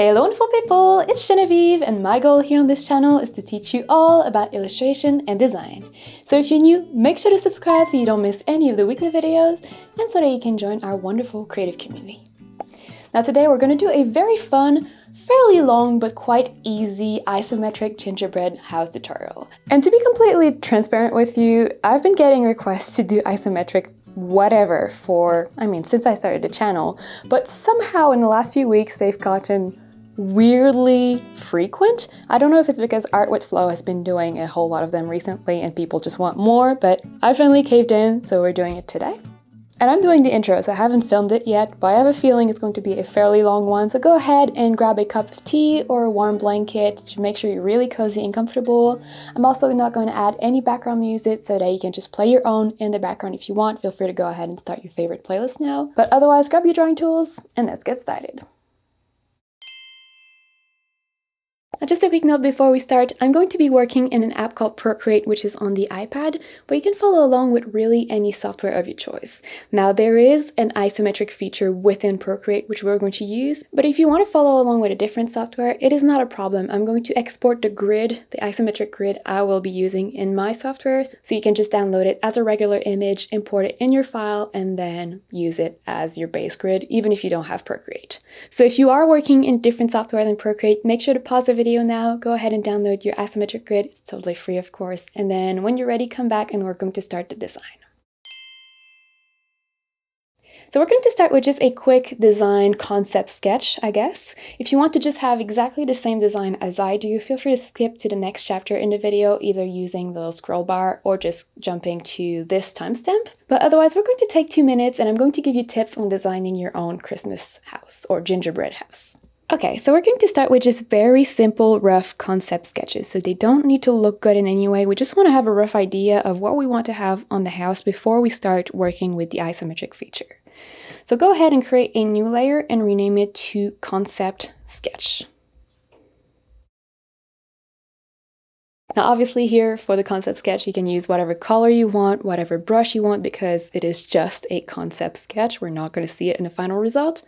Hello wonderful people, it's Genevieve and my goal here on this channel is to teach you all about illustration and design. So if you're new, make sure to subscribe so you don't miss any of the weekly videos and so that you can join our wonderful creative community. Now today we're going to do a very fun, fairly long but quite easy isometric gingerbread house tutorial. And to be completely transparent with you, I've been getting requests to do isometric whatever for, since I started the channel, but somehow in the last few weeks they've gotten weirdly frequent. I don't know if it's because Art with Flow has been doing a whole lot of them recently and people just want more, but I finally caved in, so we're doing it today. And I'm doing the intro, so I haven't filmed it yet, but I have a feeling it's going to be a fairly long one, so go ahead and grab a cup of tea or a warm blanket to make sure you're really cozy and comfortable. I'm also not going to add any background music so that you can just play your own in the background if you want. Feel free to go ahead and start your favorite playlist now. But otherwise, grab your drawing tools and let's get started. Just a quick note before we start, I'm going to be working in an app called Procreate, which is on the iPad, but you can follow along with really any software of your choice. Now there is an isometric feature within Procreate, which we're going to use, but if you want to follow along with a different software, it is not a problem. I'm going to export the grid, the isometric grid I will be using in my software, so you can just download it as a regular image, import it in your file, and then use it as your base grid, even if you don't have Procreate. So if you are working in different software than Procreate, make sure to pause the video now, go ahead and download your isometric grid. It's totally free, of course. And then when you're ready, come back and we're going to start the design. So we're going to start with just a quick design concept sketch, I guess. If you want to just have exactly the same design as I do, feel free to skip to the next chapter in the video, either using the little scroll bar or just jumping to this timestamp. But otherwise, we're going to take 2 minutes and I'm going to give you tips on designing your own Christmas house or gingerbread house. Okay, so we're going to start with just very simple, rough concept sketches. So they don't need to look good in any way. We just want to have a rough idea of what we want to have on the house before we start working with the isometric feature. So go ahead and create a new layer and rename it to Concept Sketch. Now obviously here for the concept sketch you can use whatever color you want, whatever brush you want, because it is just a concept sketch. We're not going to see it in the final result.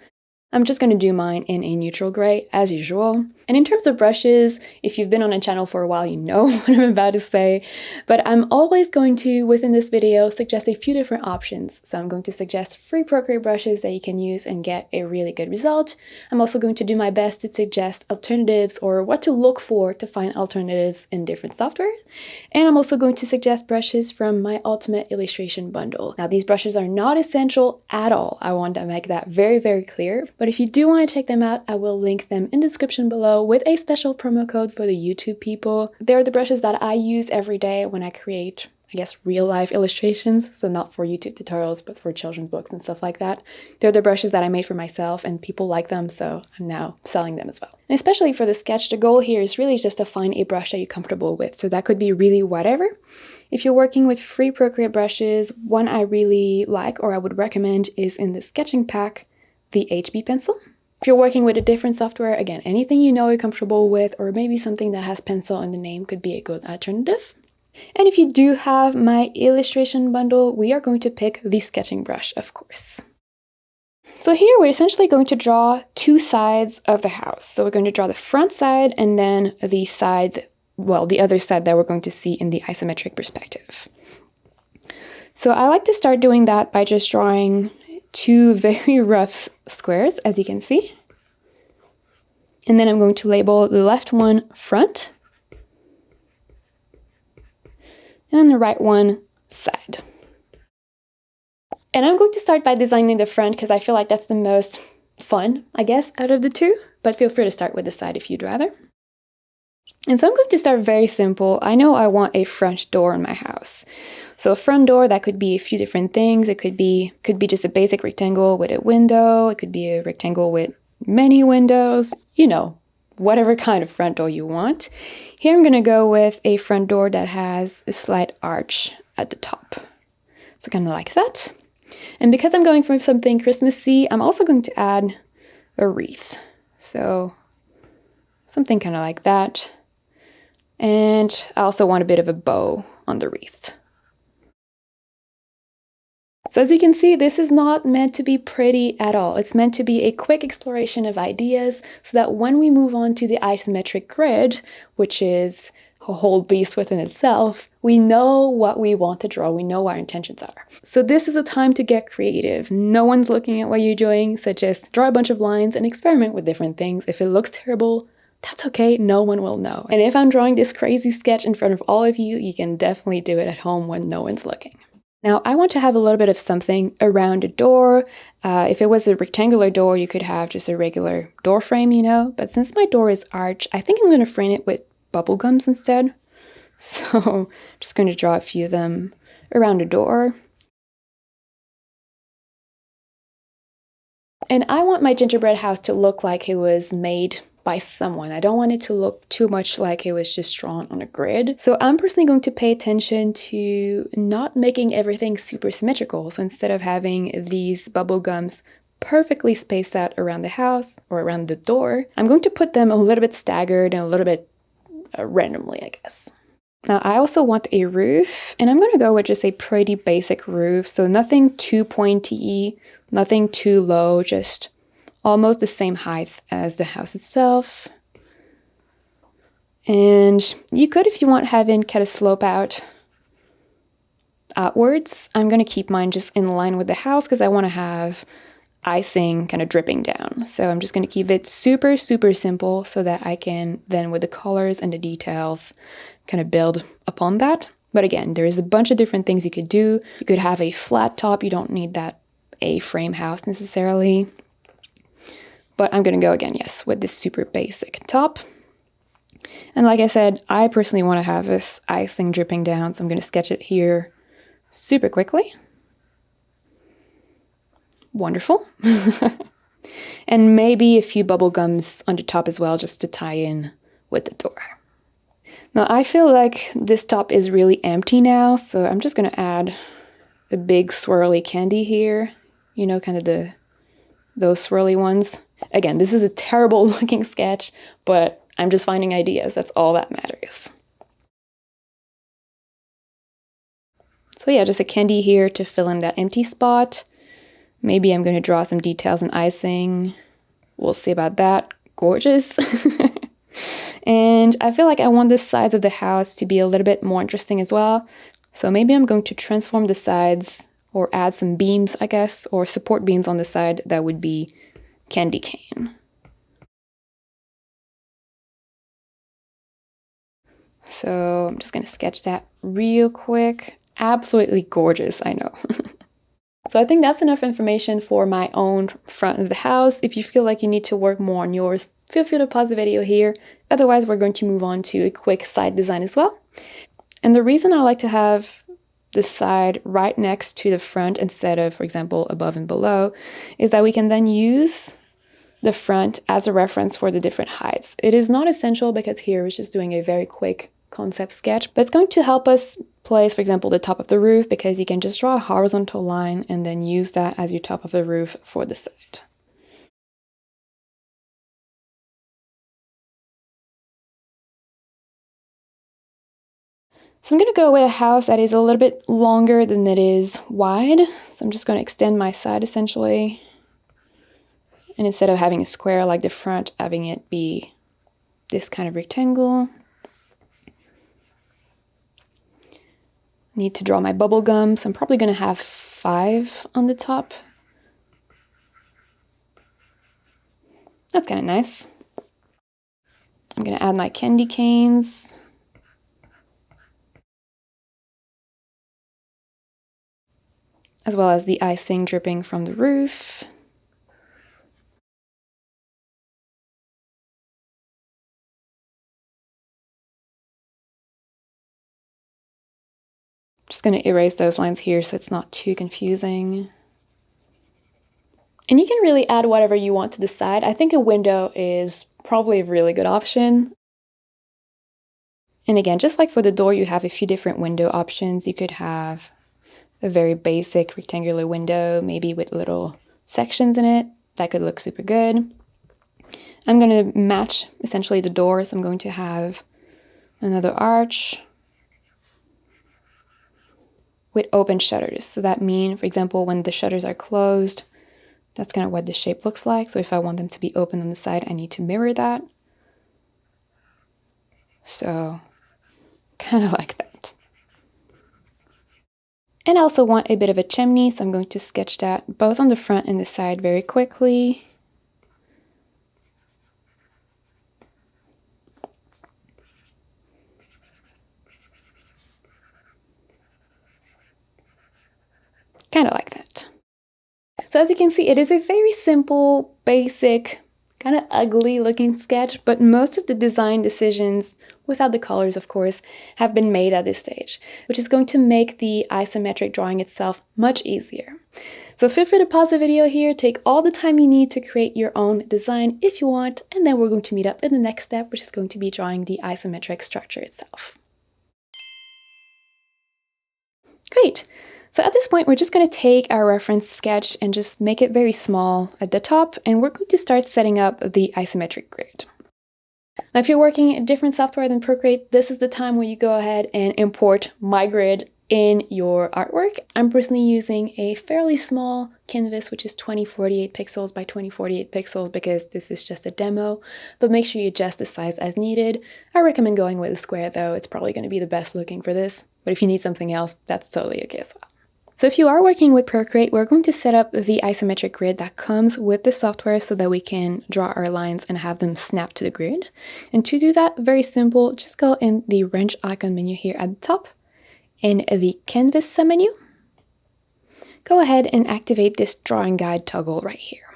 I'm just going to do mine in a neutral gray, as usual. And in terms of brushes, if you've been on a channel for a while, you know what I'm about to say. But I'm always going to, within this video, suggest a few different options. So I'm going to suggest free Procreate brushes that you can use and get a really good result. I'm also going to do my best to suggest alternatives or what to look for to find alternatives in different software. And I'm also going to suggest brushes from my Ultimate Illustration bundle. Now these brushes are not essential at all. I want to make that very, very clear. But if you do want to check them out, I will link them in the description below with a special promo code for the YouTube people. They're the brushes that I use every day when I create, I guess, real life illustrations. So not for YouTube tutorials, but for children's books and stuff like that. They're the brushes that I made for myself and people like them, so I'm now selling them as well. And especially for the sketch, the goal here is really just to find a brush that you're comfortable with. So that could be really whatever. If you're working with free Procreate brushes, one I really like or I would recommend is in the sketching pack, the HB pencil. If you're working with a different software, again, anything you know you're comfortable with, or maybe something that has pencil in the name could be a good alternative. And if you do have my illustration bundle, we are going to pick the sketching brush, of course. So here we're essentially going to draw two sides of the house. So we're going to draw the front side and then the side, well, the other side that we're going to see in the isometric perspective. So I like to start doing that by just drawing two very rough squares, as you can see. And then I'm going to label the left one front, and then the right one side. And I'm going to start by designing the front because I feel like that's the most fun, I guess, out of the two, but feel free to start with the side if you'd rather. And so I'm going to start very simple. I know I want a front door in my house. So a front door, that could be a few different things. It could be just a basic rectangle with a window. It could be a rectangle with many windows. You know, whatever kind of front door you want. Here I'm going to go with a front door that has a slight arch at the top. So kind of like that. And because I'm going for something Christmassy, I'm also going to add a wreath. So something kind of like that. And I also want a bit of a bow on the wreath. So as you can see, this is not meant to be pretty at all. It's meant to be a quick exploration of ideas so that when we move on to the isometric grid, which is a whole beast within itself, we know what we want to draw, we know what our intentions are. So this is a time to get creative. No one's looking at what you're doing, so just draw a bunch of lines and experiment with different things. If it looks terrible, that's okay, no one will know. And if I'm drawing this crazy sketch in front of all of you, you can definitely do it at home when no one's looking. Now, I want to have a little bit of something around a door. If it was a rectangular door, you could have just a regular door frame, you know, but since my door is arch, I think I'm going to frame it with bubble gums instead. So I'm just going to draw a few of them around a door. And I want my gingerbread house to look like it was made by someone. I don't want it to look too much like it was just drawn on a grid. So I'm personally going to pay attention to not making everything super symmetrical. So instead of having these bubble gums perfectly spaced out around the house or around the door, I'm going to put them a little bit staggered and a little bit randomly, I guess. Now I also want a roof, and I'm going to go with just a pretty basic roof. So nothing too pointy, nothing too low, just almost the same height as the house itself. And you could, if you want, have it kind of slope outwards. I'm going to keep mine just in line with the house because I want to have icing kind of dripping down. So I'm just going to keep it super, super simple so that I can then, with the colors and the details, kind of build upon that. But again, there's a bunch of different things you could do. You could have a flat top. You don't need that A-frame house necessarily. But I'm going to go again, yes, with this super basic top. And like I said, I personally want to have this icing dripping down, so I'm going to sketch it here super quickly. Wonderful. And maybe a few bubble gums on the top as well, just to tie in with the door. Now I feel like this top is really empty now, so I'm just going to add a big swirly candy here. You know, kind of those swirly ones. Again, this is a terrible looking sketch, but I'm just finding ideas. That's all that matters. So yeah, just a candy here to fill in that empty spot. Maybe I'm going to draw some details and icing. We'll see about that. Gorgeous. And I feel like I want the sides of the house to be a little bit more interesting as well. So maybe I'm going to transform the sides or add some beams, I guess, or support beams on the side that would be candy cane. So I'm just going to sketch that real quick. Absolutely gorgeous, I know. So I think that's enough information for my own front of the house. If you feel like you need to work more on yours, feel free to pause the video here. Otherwise, we're going to move on to a quick side design as well. And the reason I like to have the side right next to the front instead of, for example, above and below, is that we can then use the front as a reference for the different heights. It is not essential because here we're just doing a very quick concept sketch, but it's going to help us place, for example, the top of the roof, because you can just draw a horizontal line and then use that as your top of the roof for the side. So I'm going to go with a house that is a little bit longer than it is wide. So I'm just going to extend my side essentially. And instead of having a square like the front, having it be this kind of rectangle. Need to draw my bubble gum, so I'm probably going to have 5 on the top. That's kind of nice. I'm going to add my candy canes. As well as the icing dripping from the roof. Just going to erase those lines here so it's not too confusing. And you can really add whatever you want to the side. I think a window is probably a really good option. And again, just like for the door, you have a few different window options. You could have a very basic rectangular window, maybe with little sections in it. That could look super good. I'm going to match essentially the doors. I'm going to have another arch. with open shutters. So that means, for example, when the shutters are closed, that's kind of what the shape looks like. So if I want them to be open on the side, I need to mirror that. So kind of like that. And I also want a bit of a chimney, so I'm going to sketch that both on the front and the side very quickly. Kind of like that. So as you can see, it is a very simple, basic, kind of ugly looking sketch, but most of the design decisions, without the colors of course, have been made at this stage, which is going to make the isometric drawing itself much easier. So feel free to pause the video here, take all the time you need to create your own design if you want, and then we're going to meet up in the next step, which is going to be drawing the isometric structure itself. Great. So at this point, we're just going to take our reference sketch and just make it very small at the top, and we're going to start setting up the isometric grid. Now, if you're working in different software than Procreate, this is the time where you go ahead and import my grid in your artwork. I'm personally using a fairly small canvas, which is 2048 pixels by 2048 pixels, because this is just a demo, but make sure you adjust the size as needed. I recommend going with a square though, it's probably going to be the best looking for this, but if you need something else, that's totally okay as well. So if you are working with Procreate, we're going to set up the isometric grid that comes with the software so that we can draw our lines and have them snap to the grid. And to do that, very simple, just go in the wrench icon menu here at the top, in the canvas submenu. Go ahead and activate this drawing guide toggle right here.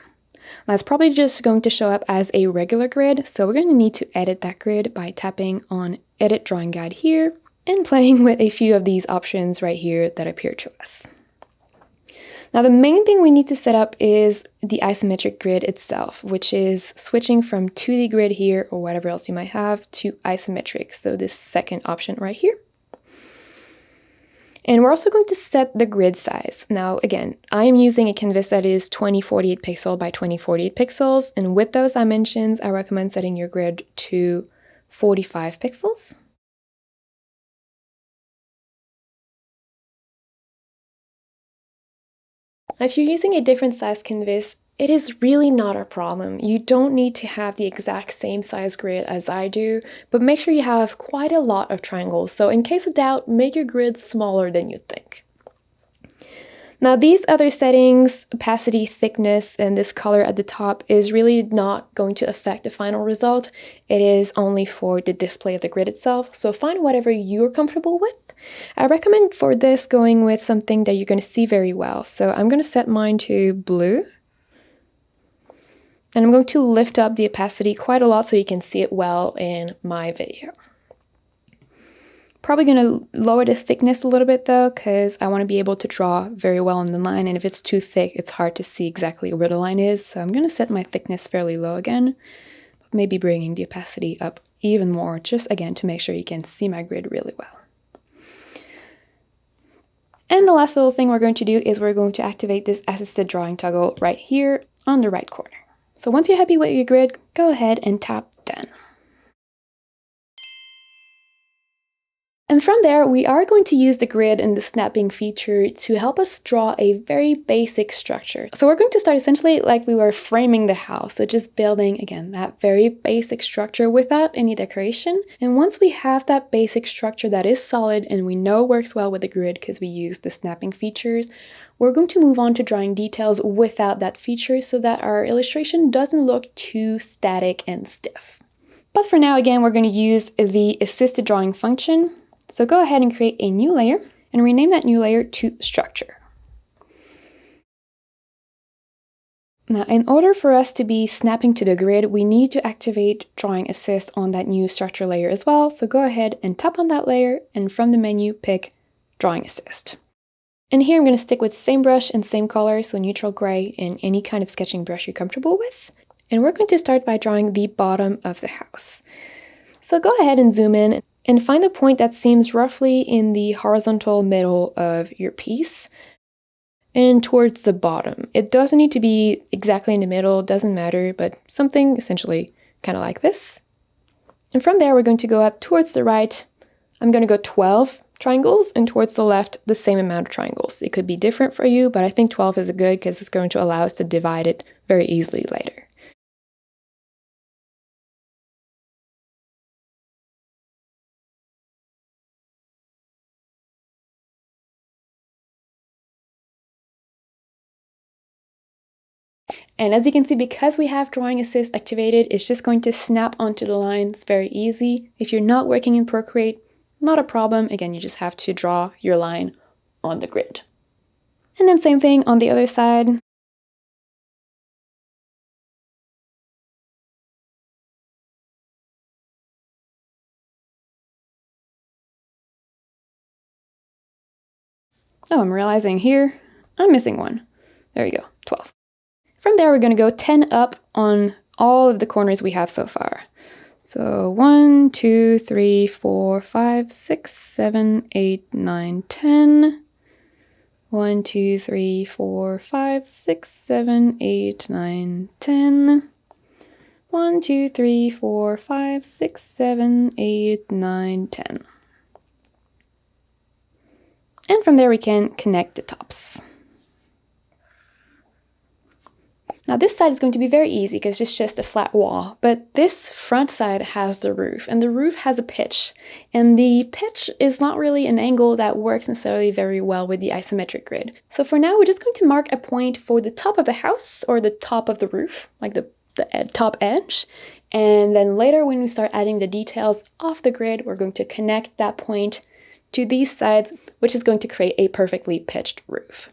Now it's probably just going to show up as a regular grid, so we're going to need to edit that grid by tapping on Edit Drawing Guide here and playing with a few of these options right here that appear to us. Now the main thing we need to set up is the isometric grid itself, which is switching from 2D grid here or whatever else you might have to isometric, so this second option right here. And we're also going to set the grid size. Now again, I am using a canvas that is 2048 pixel by 2048 pixels, and with those dimensions, I recommend setting your grid to 45 pixels. Now, if you're using a different size canvas, it is really not a problem. You don't need to have the exact same size grid as I do, but make sure you have quite a lot of triangles. So in case of doubt, make your grid smaller than you think. Now these other settings, opacity, thickness, and this color at the top is really not going to affect the final result. It is only for the display of the grid itself. So find whatever you're comfortable with. I recommend for this going with something that you're going to see very well. So I'm going to set mine to blue. And I'm going to lift up the opacity quite a lot so you can see it well in my video. Probably going to lower the thickness a little bit though, because I want to be able to draw very well on the line, and if it's too thick, it's hard to see exactly where the line is. So I'm going to set my thickness fairly low again, but maybe bringing the opacity up even more, just again to make sure you can see my grid really well. And the last little thing we're going to do is we're going to activate this assisted drawing toggle right here on the right corner. So once you're happy with your grid, go ahead and tap Done. And from there, we are going to use the grid and the snapping feature to help us draw a very basic structure. So we're going to start essentially like we were framing the house, so just building, again, that very basic structure without any decoration. And once we have that basic structure that is solid and we know works well with the grid because we use the snapping features, we're going to move on to drawing details without that feature so that our illustration doesn't look too static and stiff. But for now, again, we're going to use the assisted drawing function. So go ahead and create a new layer and rename that new layer to Structure. Now, in order for us to be snapping to the grid, we need to activate Drawing Assist on that new structure layer as well. So go ahead and tap on that layer, and from the menu, pick Drawing Assist. And here I'm going to stick with same brush and same color, so neutral gray and any kind of sketching brush you're comfortable with. And we're going to start by drawing the bottom of the house. So go ahead and zoom in and find a point that seems roughly in the horizontal middle of your piece and towards the bottom. It doesn't need to be exactly in the middle, doesn't matter, but something essentially kind of like this. And from there, we're going to go up towards the right. I'm going to go 12 triangles, and towards the left, the same amount of triangles. It could be different for you, but I think 12 is good because it's going to allow us to divide it very easily later. And as you can see, because we have Drawing Assist activated, it's just going to snap onto the lines very easy. If you're not working in Procreate, not a problem. Again, you just have to draw your line on the grid. And then same thing on the other side. Oh, I'm realizing here, I'm missing one. There you go, 12. From there, we're going to go 10 up on all of the corners we have so far. So 1, 2, 3, 4, 5, 6, 7, 8, 9, 10. 1, 2, 3, 4, 5, 6, 7, 8, 9, 10. 1, 2, 3, 4, 5, 6, 7, 8, 9, 10. And from there we can connect the tops. Now this side is going to be very easy because it's just a flat wall, but this front side has the roof, and the roof has a pitch, and the pitch is not really an angle that works necessarily very well with the isometric grid. So for now, we're just going to mark a point for the top of the house or the top of the roof, like the top edge, and then later when we start adding the details off the grid, we're going to connect that point to these sides, which is going to create a perfectly pitched roof.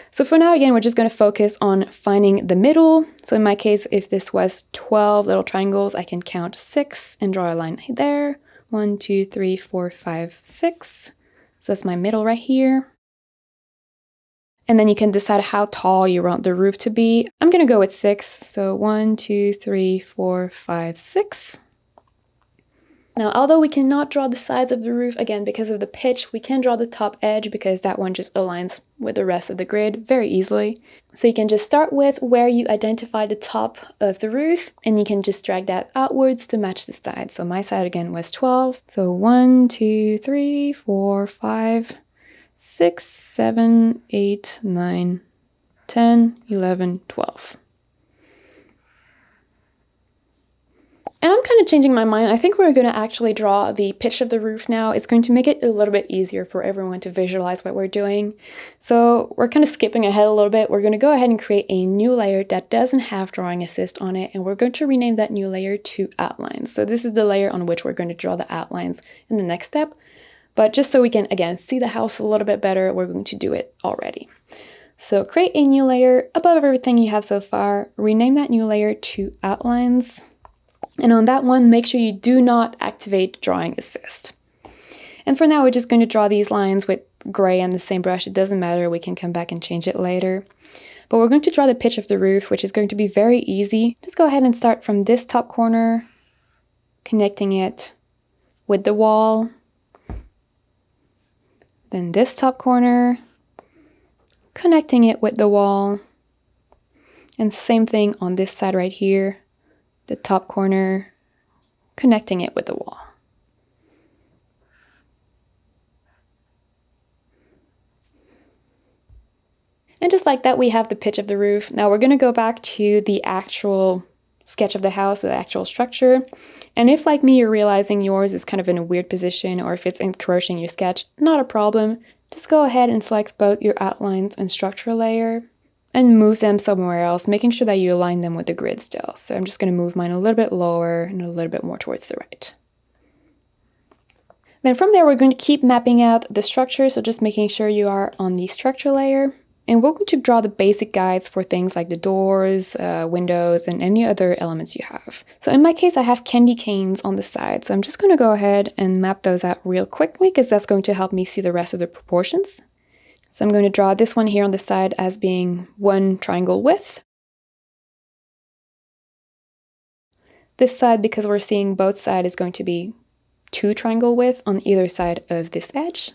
So for now, again, we're just going to focus on finding the middle. So in my case, if this was 12 little triangles, I can count 6 and draw a line there. 1, 2, 3, 4, 5, 6. So that's my middle right here. And then you can decide how tall you want the roof to be. I'm going to go with 6. So 1, 2, 3, 4, 5, 6. Now, although we cannot draw the sides of the roof, again, because of the pitch, we can draw the top edge because that one just aligns with the rest of the grid very easily. So you can just start with where you identify the top of the roof, and you can just drag that outwards to match the side. So my side, again, was 12. So 1, 2, 3, 4, 5, 6, 7, 8, 9, 10, 11, 12. And I'm kind of changing my mind. I think we're going to actually draw the pitch of the roof now. It's going to make it a little bit easier for everyone to visualize what we're doing. So we're kind of skipping ahead a little bit. We're going to go ahead and create a new layer that doesn't have Drawing Assist on it, and we're going to rename that new layer to Outlines. So this is the layer on which we're going to draw the outlines in the next step. But just so we can, again, see the house a little bit better, we're going to do it already. So create a new layer above everything you have so far. Rename that new layer to Outlines. And on that one, make sure you do not activate Drawing Assist. And for now, we're just going to draw these lines with gray and the same brush. It doesn't matter, we can come back and change it later. But we're going to draw the pitch of the roof, which is going to be very easy. Just go ahead and start from this top corner, connecting it with the wall. Then this top corner, connecting it with the wall. And same thing on this side right here. The top corner, connecting it with the wall. And just like that, we have the pitch of the roof. Now we're going to go back to the actual sketch of the house, or the actual structure. And if, like me, you're realizing yours is kind of in a weird position, or if it's encroaching your sketch, not a problem. Just go ahead and select both your outlines and structure layer and move them somewhere else, making sure that you align them with the grid still. So I'm just going to move mine a little bit lower and a little bit more towards the right. Then from there, we're going to keep mapping out the structure, so just making sure you are on the structure layer. And we're going to draw the basic guides for things like the doors, windows, and any other elements you have. So in my case, I have candy canes on the side. So I'm just going to go ahead and map those out real quickly because that's going to help me see the rest of the proportions. So I'm going to draw this one here on the side as being 1 triangle width. This side, because we're seeing both sides, is going to be 2 triangle width on either side of this edge.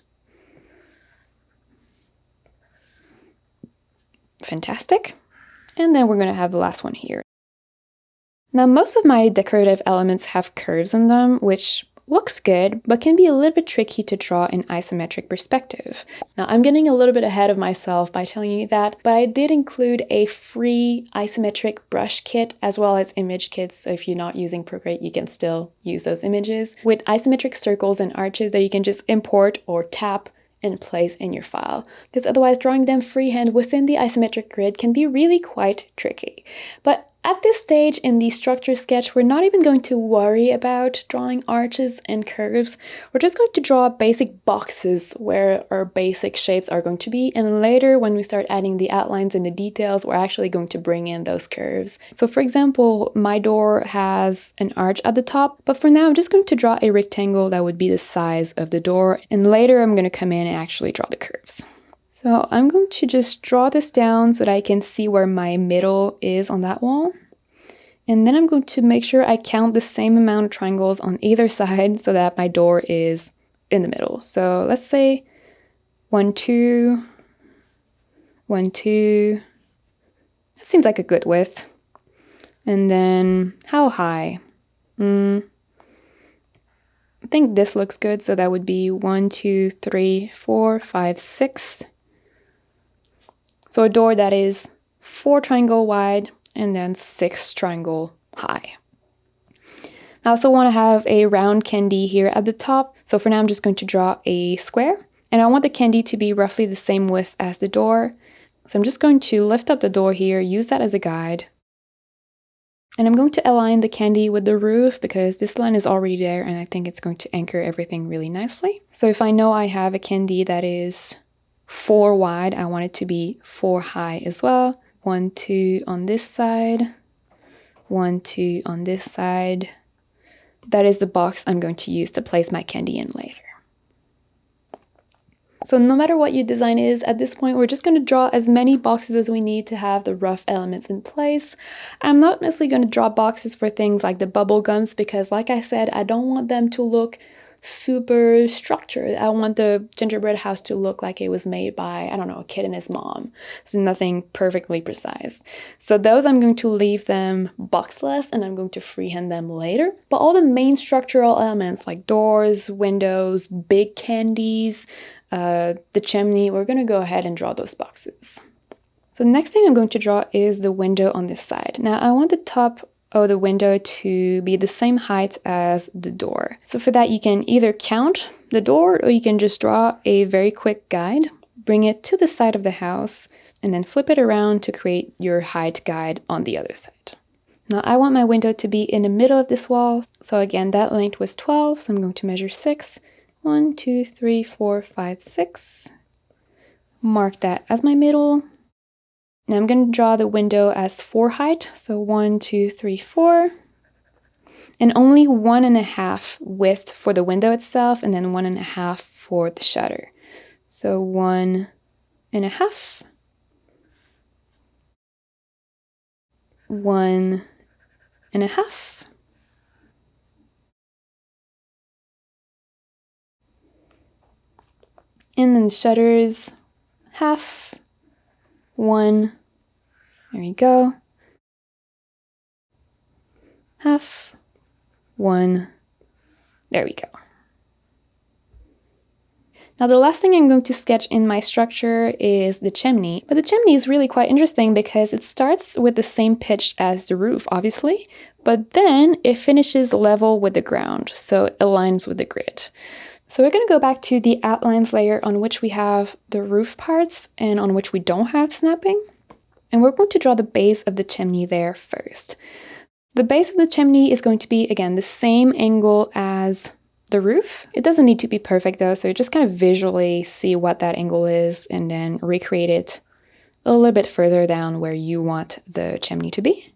Fantastic. And then we're going to have the last one here. Now, most of my decorative elements have curves in them, which looks good, but can be a little bit tricky to draw in isometric perspective. Now, I'm getting a little bit ahead of myself by telling you that, but I did include a free isometric brush kit as well as image kits. So if you're not using Procreate, you can still use those images with isometric circles and arches that you can just import or tap and place in your file, because otherwise drawing them freehand within the isometric grid can be really quite tricky. But at this stage in the structure sketch, we're not even going to worry about drawing arches and curves. We're just going to draw basic boxes where our basic shapes are going to be, and later when we start adding the outlines and the details, we're actually going to bring in those curves. So for example, my door has an arch at the top, but for now I'm just going to draw a rectangle that would be the size of the door, and later I'm going to come in and actually draw the curves. So I'm going to just draw this down so that I can see where my middle is on that wall. And then I'm going to make sure I count the same amount of triangles on either side so that my door is in the middle. So let's say 1, 2, 1, 2. That seems like a good width. And then how high? I think this looks good, so that would be 1, 2, 3, 4, 5, 6. So a door that is 4 triangle wide and then 6 triangle high. I also want to have a round candy here at the top. So for now, I'm just going to draw a square, and I want the candy to be roughly the same width as the door. So I'm just going to lift up the door here, use that as a guide. And I'm going to align the candy with the roof because this line is already there and I think it's going to anchor everything really nicely. So if I know I have a candy that is 4 wide, I want it to be 4 high as well. 1, 2 on this side, 1, 2 on this side. That is the box I'm going to use to place my candy in later. So no matter what your design is, at this point, we're just going to draw as many boxes as we need to have the rough elements in place. I'm not necessarily going to draw boxes for things like the bubble gums because, like I said, I don't want them to look super structured. I want the gingerbread house to look like it was made by, I don't know, a kid and his mom. So nothing perfectly precise. So those I'm going to leave them boxless and I'm going to freehand them later. But all the main structural elements like doors, windows, big candies, the chimney, we're going to go ahead and draw those boxes. So the next thing I'm going to draw is the window on this side. Now I want the top of the window to be the same height as the door. So for that, you can either count the door or you can just draw a very quick guide, bring it to the side of the house, and then flip it around to create your height guide on the other side. Now I want my window to be in the middle of this wall. So again, that length was 12, so I'm going to measure 6. 1, 2, 3, 4, 5, 6. Mark that as my middle. Now I'm going to draw the window as 4 height, so 1, 2, 3, 4, and only 1.5 width for the window itself, and then 1.5 for the shutter. So 1.5, 1.5, and then the shutters, half, 1. There we go. Half, 1. There we go. Now the last thing I'm going to sketch in my structure is the chimney. But the chimney is really quite interesting because it starts with the same pitch as the roof, obviously, but then it finishes level with the ground, so it aligns with the grid. So we're going to go back to the outlines layer on which we have the roof parts and on which we don't have snapping. And we're going to draw the base of the chimney there first. The base of the chimney is going to be, again, the same angle as the roof. It doesn't need to be perfect though, so you just kind of visually see what that angle is and then recreate it a little bit further down where you want the chimney to be.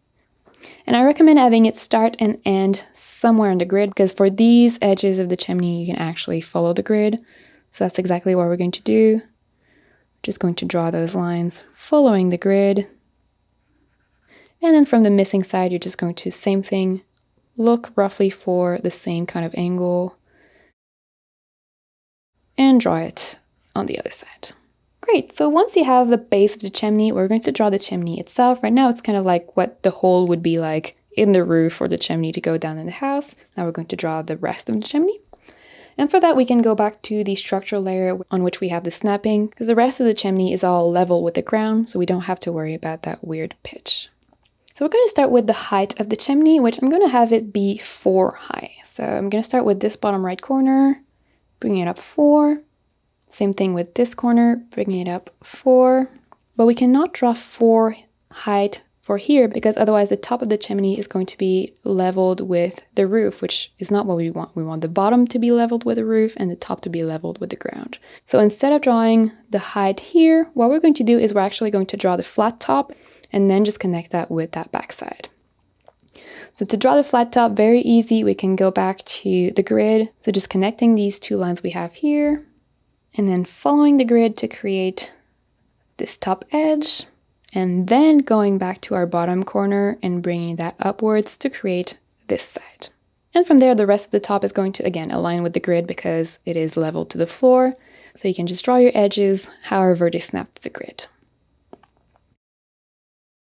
And I recommend having it start and end somewhere on the grid because for these edges of the chimney, you can actually follow the grid. So that's exactly what we're going to do. Just going to draw those lines following the grid. And then from the missing side, you're just going to, same thing, look roughly for the same kind of angle and draw it on the other side. Great, so once you have the base of the chimney, we're going to draw the chimney itself. Right now, it's kind of like what the hole would be like in the roof or the chimney to go down in the house. Now we're going to draw the rest of the chimney. And for that, we can go back to the structural layer on which we have the snapping, because the rest of the chimney is all level with the ground, so we don't have to worry about that weird pitch. So we're going to start with the height of the chimney, which I'm going to have it be 4 high. So I'm going to start with this bottom right corner, bring it up 4. Same thing with this corner, bring it up 4. But we cannot draw 4 height for here, because otherwise the top of the chimney is going to be leveled with the roof, which is not what we want. We want the bottom to be leveled with the roof and the top to be leveled with the ground. So instead of drawing the height here, what we're going to do is we're actually going to draw the flat top and then just connect that with that backside. So to draw the flat top, very easy. We can go back to the grid. So just connecting these 2 lines we have here and then following the grid to create this top edge. And then going back to our bottom corner and bringing that upwards to create this side. And from there, the rest of the top is going to, again, align with the grid because it is level to the floor. So you can just draw your edges however they snap to the grid.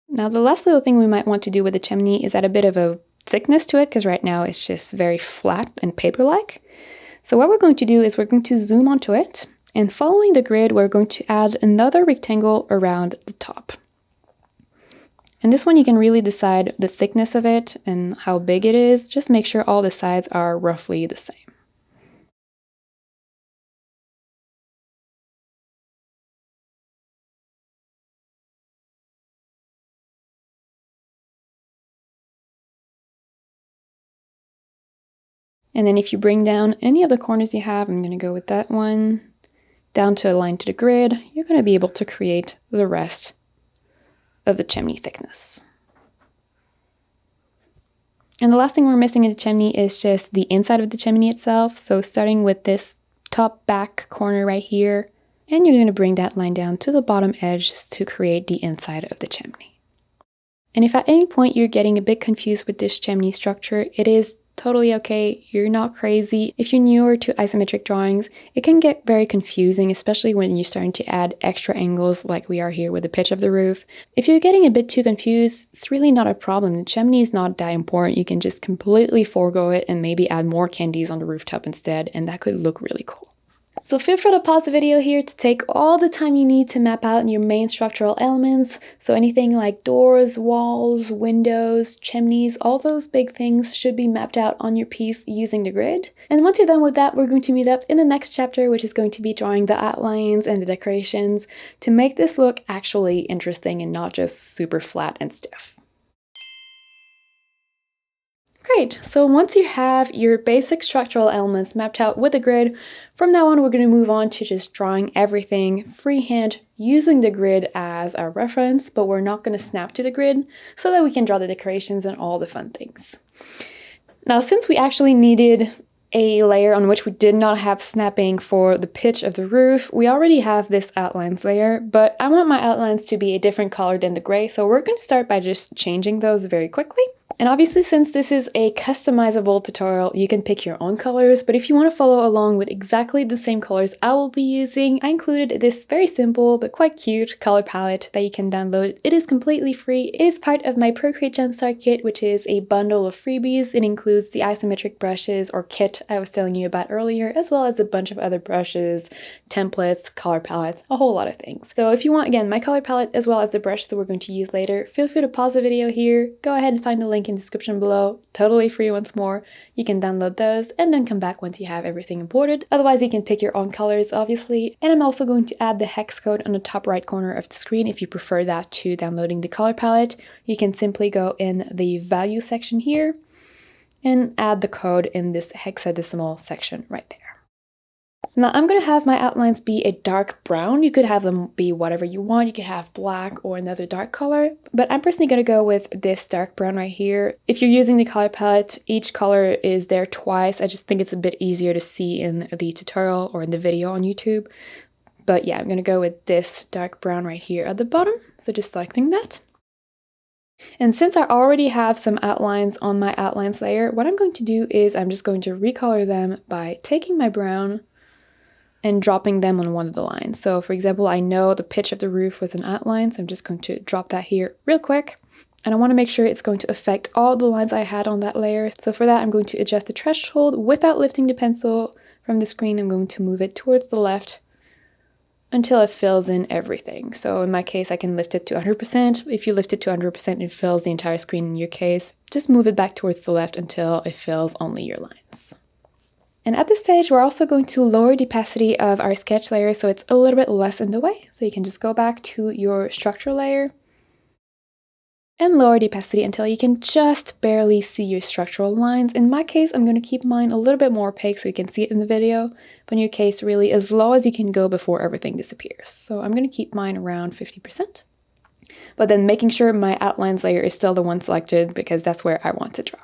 Now, the last little thing we might want to do with the chimney is add a bit of a thickness to it, because right now it's just very flat and paper-like. So what we're going to do is we're going to zoom onto it, and following the grid, we're going to add another rectangle around the top. And this one you can really decide the thickness of it and how big it is. Just make sure all the sides are roughly the same. And then if you bring down any of the corners you have, I'm going to go with that one, down to align to the grid, you're going to be able to create the rest of the chimney thickness. And the last thing we're missing in the chimney is just the inside of the chimney itself. So starting with this top back corner right here, and you're going to bring that line down to the bottom edge to create the inside of the chimney. And if at any point you're getting a bit confused with this chimney structure, it is totally okay. You're not crazy. If you're newer to isometric drawings, it can get very confusing, especially when you're starting to add extra angles like we are here with the pitch of the roof. If you're getting a bit too confused, it's really not a problem. The chimney is not that important. You can just completely forego it and maybe add more candies on the rooftop instead, and that could look really cool. So feel free to pause the video here to take all the time you need to map out your main structural elements. So anything like doors, walls, windows, chimneys, all those big things should be mapped out on your piece using the grid. And once you're done with that, we're going to meet up in the next chapter, which is going to be drawing the outlines and the decorations to make this look actually interesting and not just super flat and stiff. Great, so once you have your basic structural elements mapped out with the grid, from now on we're going to move on to just drawing everything freehand using the grid as our reference, but we're not going to snap to the grid so that we can draw the decorations and all the fun things. Now, since we actually needed a layer on which we did not have snapping for the pitch of the roof, we already have this outlines layer, but I want my outlines to be a different color than the gray, so we're going to start by just changing those very quickly. And obviously, since this is a customizable tutorial, you can pick your own colors, but if you want to follow along with exactly the same colors I will be using, I included this very simple but quite cute color palette that you can download. It is completely free. It is part of my Procreate Jumpstart kit, which is a bundle of freebies. It includes the isometric brushes or kit I was telling you about earlier, as well as a bunch of other brushes, templates, color palettes, a whole lot of things. So if you want, again, my color palette as well as the brushes that we're going to use later, feel free to pause the video here, go ahead and find the link in the description below, totally free once more. You can download those and then come back once you have everything imported. Otherwise, you can pick your own colors, obviously. And I'm also going to add the hex code on the top right corner of the screen if you prefer that to downloading the color palette. You can simply go in the value section here and add the code in this hexadecimal section right there. Now I'm going to have my outlines be a dark brown. You could have them be whatever you want. You could have black or another dark color, but I'm personally going to go with this dark brown right here. If you're using the color palette, each color is there twice. I just think it's a bit easier to see in the tutorial or in the video on YouTube. But yeah, I'm going to go with this dark brown right here at the bottom. So just selecting that. And since I already have some outlines on my outlines layer, what I'm going to do is I'm just going to recolor them by taking my brown and dropping them on one of the lines. So for example, I know the pitch of the roof was an outline, so I'm just going to drop that here real quick. And I want to make sure it's going to affect all the lines I had on that layer. So for that, I'm going to adjust the threshold without lifting the pencil from the screen. I'm going to move it towards the left until it fills in everything. So in my case, I can lift it to 100%. If you lift it to 100%, it fills the entire screen in your case. Just move it back towards the left until it fills only your lines. And at this stage, we're also going to lower the opacity of our sketch layer so it's a little bit less in the way. So you can just go back to your structure layer and lower the opacity until you can just barely see your structural lines. In my case, I'm going to keep mine a little bit more opaque so you can see it in the video, but in your case, really as low as you can go before everything disappears. So I'm going to keep mine around 50%, but then making sure my outlines layer is still the one selected because that's where I want to draw.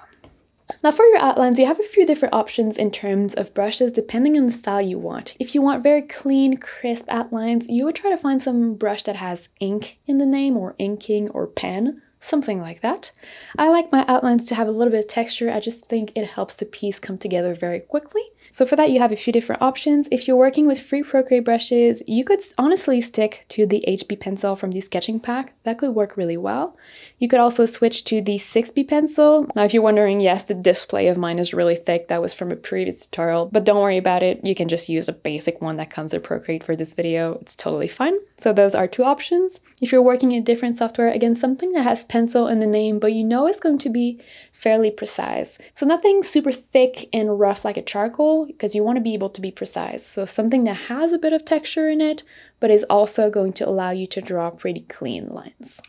Now for your outlines, you have a few different options in terms of brushes depending on the style you want. If you want very clean, crisp outlines, you would try to find some brush that has ink in the name or inking or pen. Something like that. I like my outlines to have a little bit of texture. I just think it helps the piece come together very quickly. So for that, you have a few different options. If you're working with free Procreate brushes, you could honestly stick to the HB pencil from the sketching pack. That could work really well. You could also switch to the 6B pencil. Now, if you're wondering, yes, the display of mine is really thick. That was from a previous tutorial, but don't worry about it. You can just use a basic one that comes with Procreate for this video. It's totally fine. So those are two options. If you're working in different software, again, something that has pencil in the name, but you know it's going to be fairly precise. So nothing super thick and rough like a charcoal, because you want to be able to be precise. So something that has a bit of texture in it, but is also going to allow you to draw pretty clean lines.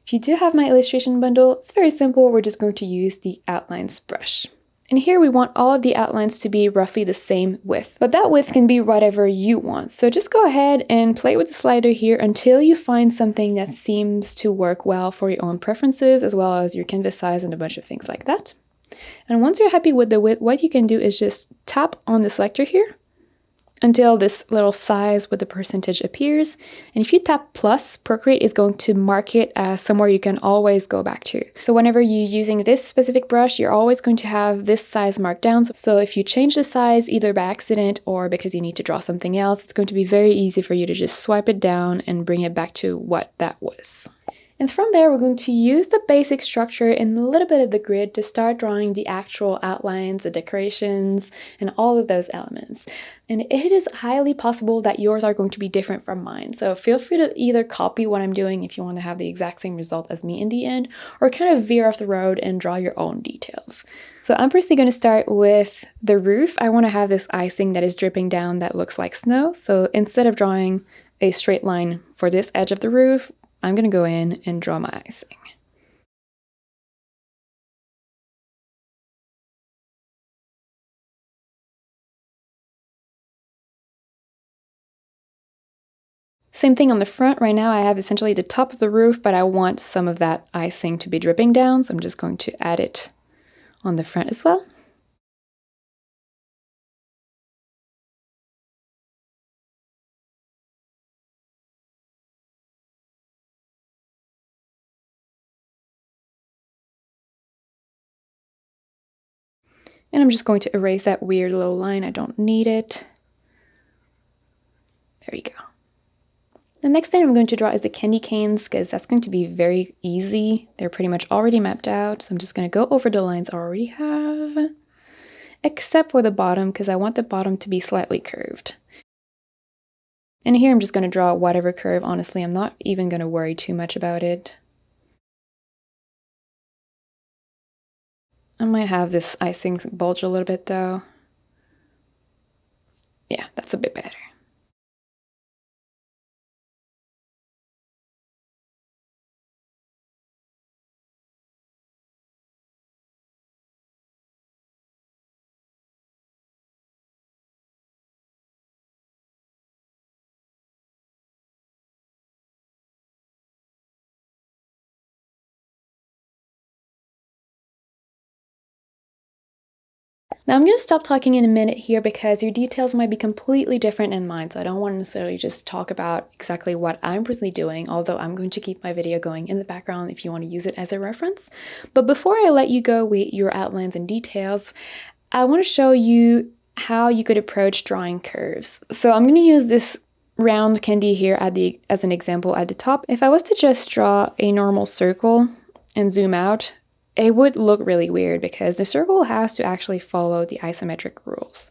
If you do have my illustration bundle, it's very simple. We're just going to use the outlines brush. And here we want all of the outlines to be roughly the same width, but that width can be whatever you want. So just go ahead and play with the slider here until you find something that seems to work well for your own preferences, as well as your canvas size and a bunch of things like that. And once you're happy with the width, what you can do is just tap on the selector here until this little size with the percentage appears. And if you tap plus, Procreate is going to mark it as somewhere you can always go back to. So whenever you're using this specific brush, you're always going to have this size marked down. So if you change the size either by accident or because you need to draw something else, it's going to be very easy for you to just swipe it down and bring it back to what that was. And from there, we're going to use the basic structure and a little bit of the grid to start drawing the actual outlines, the decorations, and all of those elements. And it is highly possible that yours are going to be different from mine. So feel free to either copy what I'm doing if you want to have the exact same result as me in the end, or kind of veer off the road and draw your own details. So I'm personally going to start with the roof. I want to have this icing that is dripping down that looks like snow. So instead of drawing a straight line for this edge of the roof, I'm going to go in and draw my icing. Same thing on the front. Right now I have essentially the top of the roof, but I want some of that icing to be dripping down, so I'm just going to add it on the front as well. And I'm just going to erase that weird little line. I don't need it. There you go. The next thing I'm going to draw is the candy canes, because that's going to be very easy. They're pretty much already mapped out. So I'm just going to go over the lines I already have, except for the bottom, because I want the bottom to be slightly curved. And here I'm just going to draw whatever curve. Honestly, I'm not even going to worry too much about it. I might have this icing bulge a little bit though. Yeah, that's a bit better. Now I'm going to stop talking in a minute here because your details might be completely different in mine, so I don't want to necessarily just talk about exactly what I'm personally doing, although I'm going to keep my video going in the background if you want to use it as a reference. But before I let you go with your outlines and details, I want to show you how you could approach drawing curves. So I'm going to use this round candy here as an example at the top. If I was to just draw a normal circle and zoom out, it would look really weird because the circle has to actually follow the isometric rules.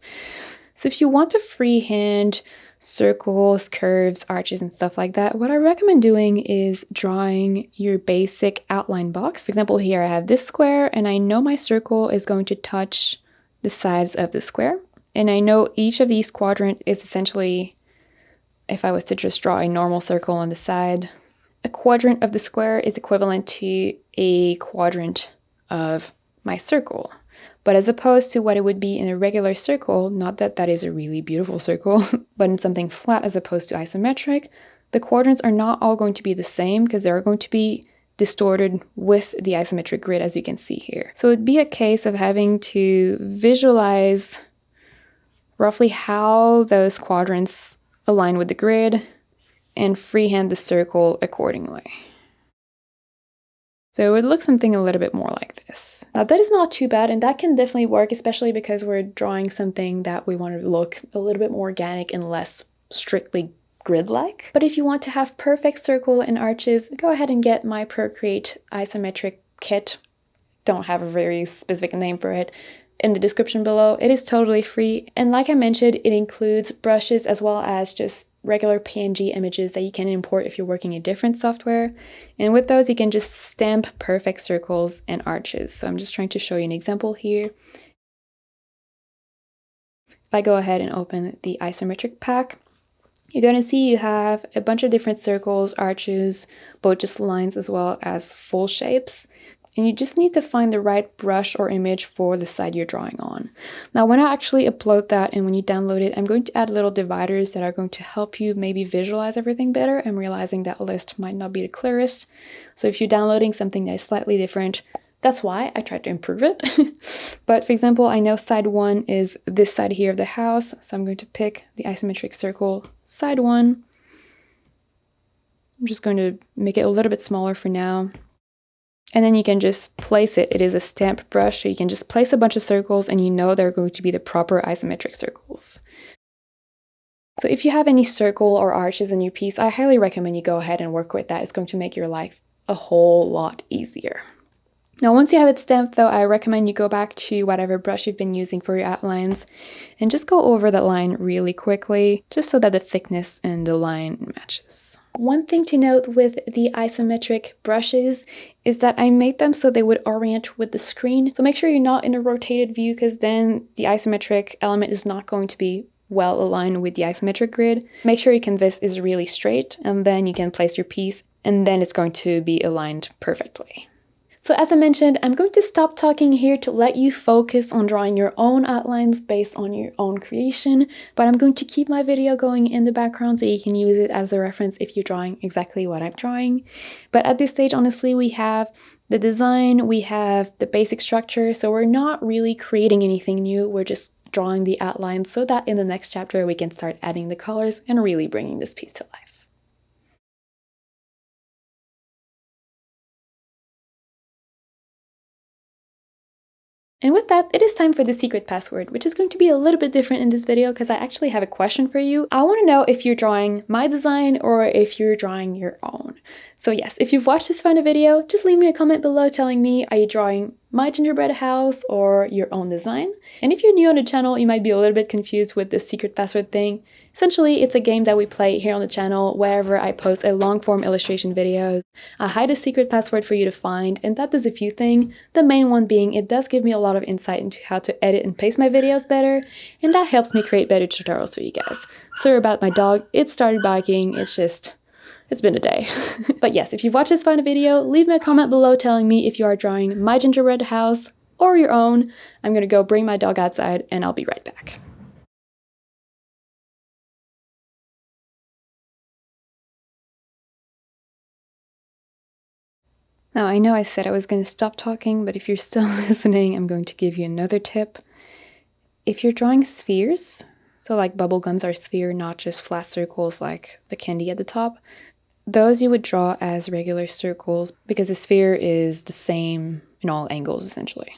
So if you want to freehand circles, curves, arches, and stuff like that, what I recommend doing is drawing your basic outline box. For example, here I have this square, and I know my circle is going to touch the sides of the square. And I know each of these quadrants is essentially, if I was to just draw a normal circle on the side, a quadrant of the square is equivalent to a quadrant of my circle. But as opposed to what it would be in a regular circle, not that that is a really beautiful circle, but in something flat as opposed to isometric, the quadrants are not all going to be the same because they're going to be distorted with the isometric grid, as you can see here. So it'd be a case of having to visualize roughly how those quadrants align with the grid and freehand the circle accordingly. So it would look something a little bit more like this. Now that is not too bad, and that can definitely work, especially because we're drawing something that we want to look a little bit more organic and less strictly grid-like. But if you want to have perfect circle and arches, go ahead and get my Procreate isometric kit. Don't have a very specific name for it. In the description below. It is totally free, and like I mentioned, it includes brushes as well as just regular PNG images that you can import if you're working in different software. And with those, you can just stamp perfect circles and arches. So I'm just trying to show you an example here. If I go ahead and open the isometric pack, you're going to see you have a bunch of different circles, arches, both just lines as well as full shapes. And you just need to find the right brush or image for the side you're drawing on. Now, when I actually upload that and when you download it, I'm going to add little dividers that are going to help you maybe visualize everything better. I'm realizing that list might not be the clearest. So if you're downloading something that is slightly different, that's why I tried to improve it. But for example, I know side 1 is this side here of the house. So I'm going to pick the isometric circle side 1. I'm just going to make it a little bit smaller for now. And then you can just place it. It is a stamp brush, so you can just place a bunch of circles and you know they're going to be the proper isometric circles. So if you have any circle or arches in your piece, I highly recommend you go ahead and work with that. It's going to make your life a whole lot easier. Now, once you have it stamped though, I recommend you go back to whatever brush you've been using for your outlines and just go over that line really quickly, just so that the thickness and the line matches. One thing to note with the isometric brushes is that I made them so they would orient with the screen. So make sure you're not in a rotated view, because then the isometric element is not going to be well aligned with the isometric grid. Make sure your canvas is really straight, and then you can place your piece, and then it's going to be aligned perfectly. So as I mentioned, I'm going to stop talking here to let you focus on drawing your own outlines based on your own creation, but I'm going to keep my video going in the background so you can use it as a reference if you're drawing exactly what I'm drawing. But at this stage, honestly, we have the design, we have the basic structure, so we're not really creating anything new, we're just drawing the outlines so that in the next chapter we can start adding the colors and really bringing this piece to life. And with that, it is time for the secret password, which is going to be a little bit different in this video because I actually have a question for you. I want to know if you're drawing my design or if you're drawing your own. So yes, if you've watched this final video, just leave me a comment below telling me, are you drawing my gingerbread house or your own design? And if you're new on the channel, you might be a little bit confused with this secret password thing. Essentially, it's a game that we play here on the channel wherever I post a long-form illustration video. I hide a secret password for you to find, and that does a few things. The main one being it does give me a lot of insight into how to edit and pace my videos better, and that helps me create better tutorials for you guys. Sorry about my dog, it started barking, it's been a day. But yes, if you've watched this final video, leave me a comment below telling me if you are drawing my gingerbread house or your own. I'm gonna go bring my dog outside and I'll be right back. Now, I know I said I was going to stop talking, but if you're still listening, I'm going to give you another tip. If you're drawing spheres, so like bubble gums are sphere, not just flat circles like the candy at the top, those you would draw as regular circles because the sphere is the same in all angles, essentially.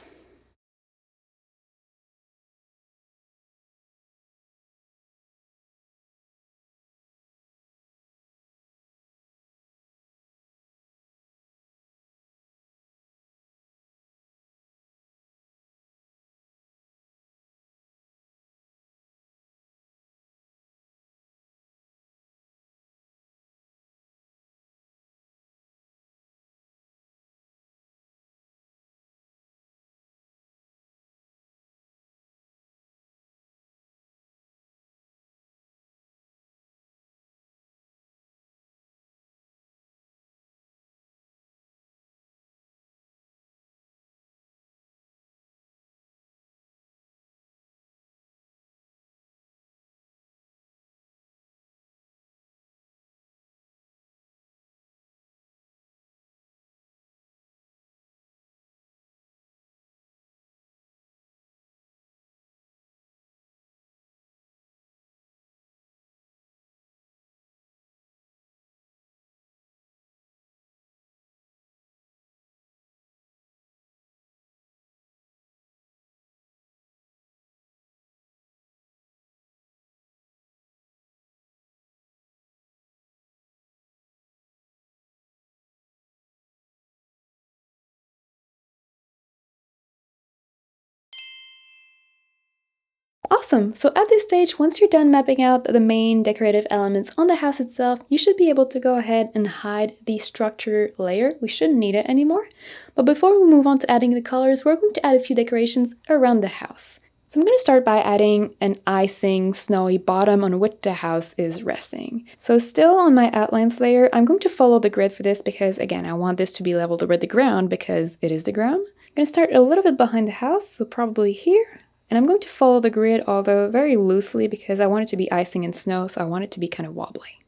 Awesome! So at this stage, once you're done mapping out the main decorative elements on the house itself, you should be able to go ahead and hide the structure layer. We shouldn't need it anymore. But before we move on to adding the colors, we're going to add a few decorations around the house. So I'm going to start by adding an icing snowy bottom on which the house is resting. So still on my outlines layer, I'm going to follow the grid for this because, again, I want this to be leveled with the ground because it is the ground. I'm going to start a little bit behind the house, so probably here. And I'm going to follow the grid, although very loosely because I want it to be icing and snow, so I want it to be kind of wobbly.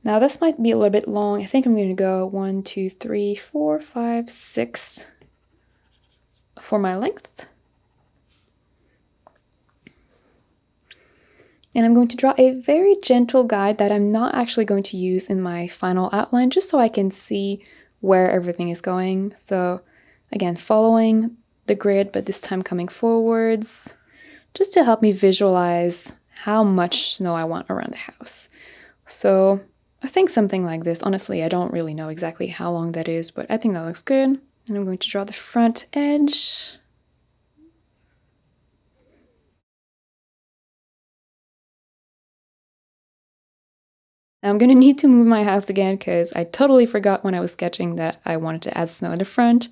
Now this might be a little bit long. I think I'm going to go 1, 2, 3, 4, 5, 6 for my length. And I'm going to draw a very gentle guide that I'm not actually going to use in my final outline, just so I can see where everything is going. So again, following the grid, but this time coming forwards, just to help me visualize how much snow I want around the house. So I think something like this. Honestly, I don't really know exactly how long that is, but I think that looks good. And I'm going to draw the front edge. Now I'm going to need to move my house again because I totally forgot when I was sketching that I wanted to add snow in the front.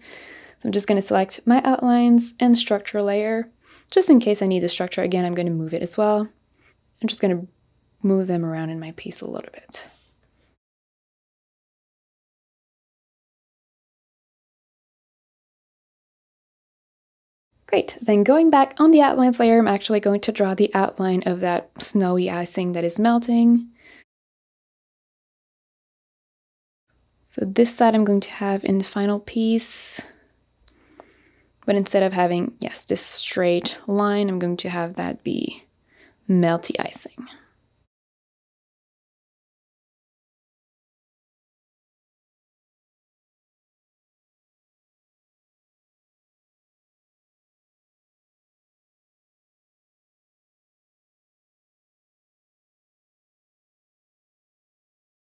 So I'm just going to select my outlines and structure layer. Just in case I need the structure again, I'm going to move it as well. I'm just going to move them around in my piece a little bit. Great, then going back on the outlines layer, I'm actually going to draw the outline of that snowy icing that is melting. So this side I'm going to have in the final piece, but instead of having, yes, this straight line, I'm going to have that be melty icing.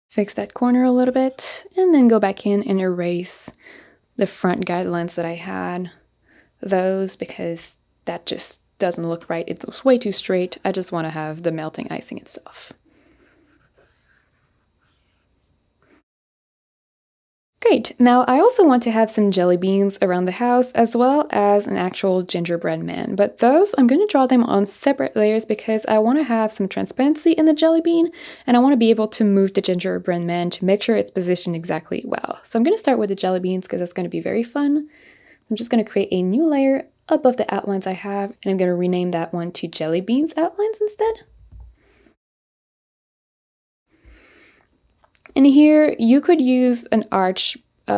Fix that corner a little bit, and then go back in and erase the front guidelines that I had. Those, because that just doesn't look right. It looks way too straight. I just want to have the melting icing itself. Great, now I also want to have some jelly beans around the house as well as an actual gingerbread man, but those I'm going to draw them on separate layers because I want to have some transparency in the jelly bean and I want to be able to move the gingerbread man to make sure it's positioned exactly well. So I'm going to start with the jelly beans because that's going to be very fun. So I'm just going to create a new layer above the outlines I have and I'm going to rename that one to jelly beans outlines instead. And here you could use an arch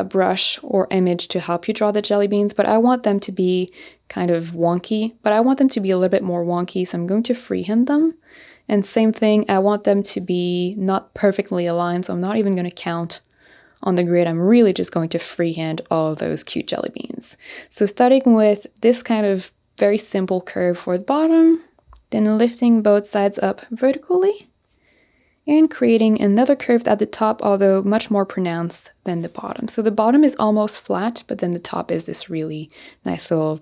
brush or image to help you draw the jelly beans, but I want them to be kind of wonky, but I want them to be a little bit more wonky, so I'm going to freehand them. And same thing, I want them to be not perfectly aligned, so I'm not even going to count on the grid. I'm really just going to freehand all of those cute jelly beans. So starting with this kind of very simple curve for the bottom, then lifting both sides up vertically, and creating another curve at the top, although much more pronounced than the bottom. So the bottom is almost flat, but then the top is this really nice little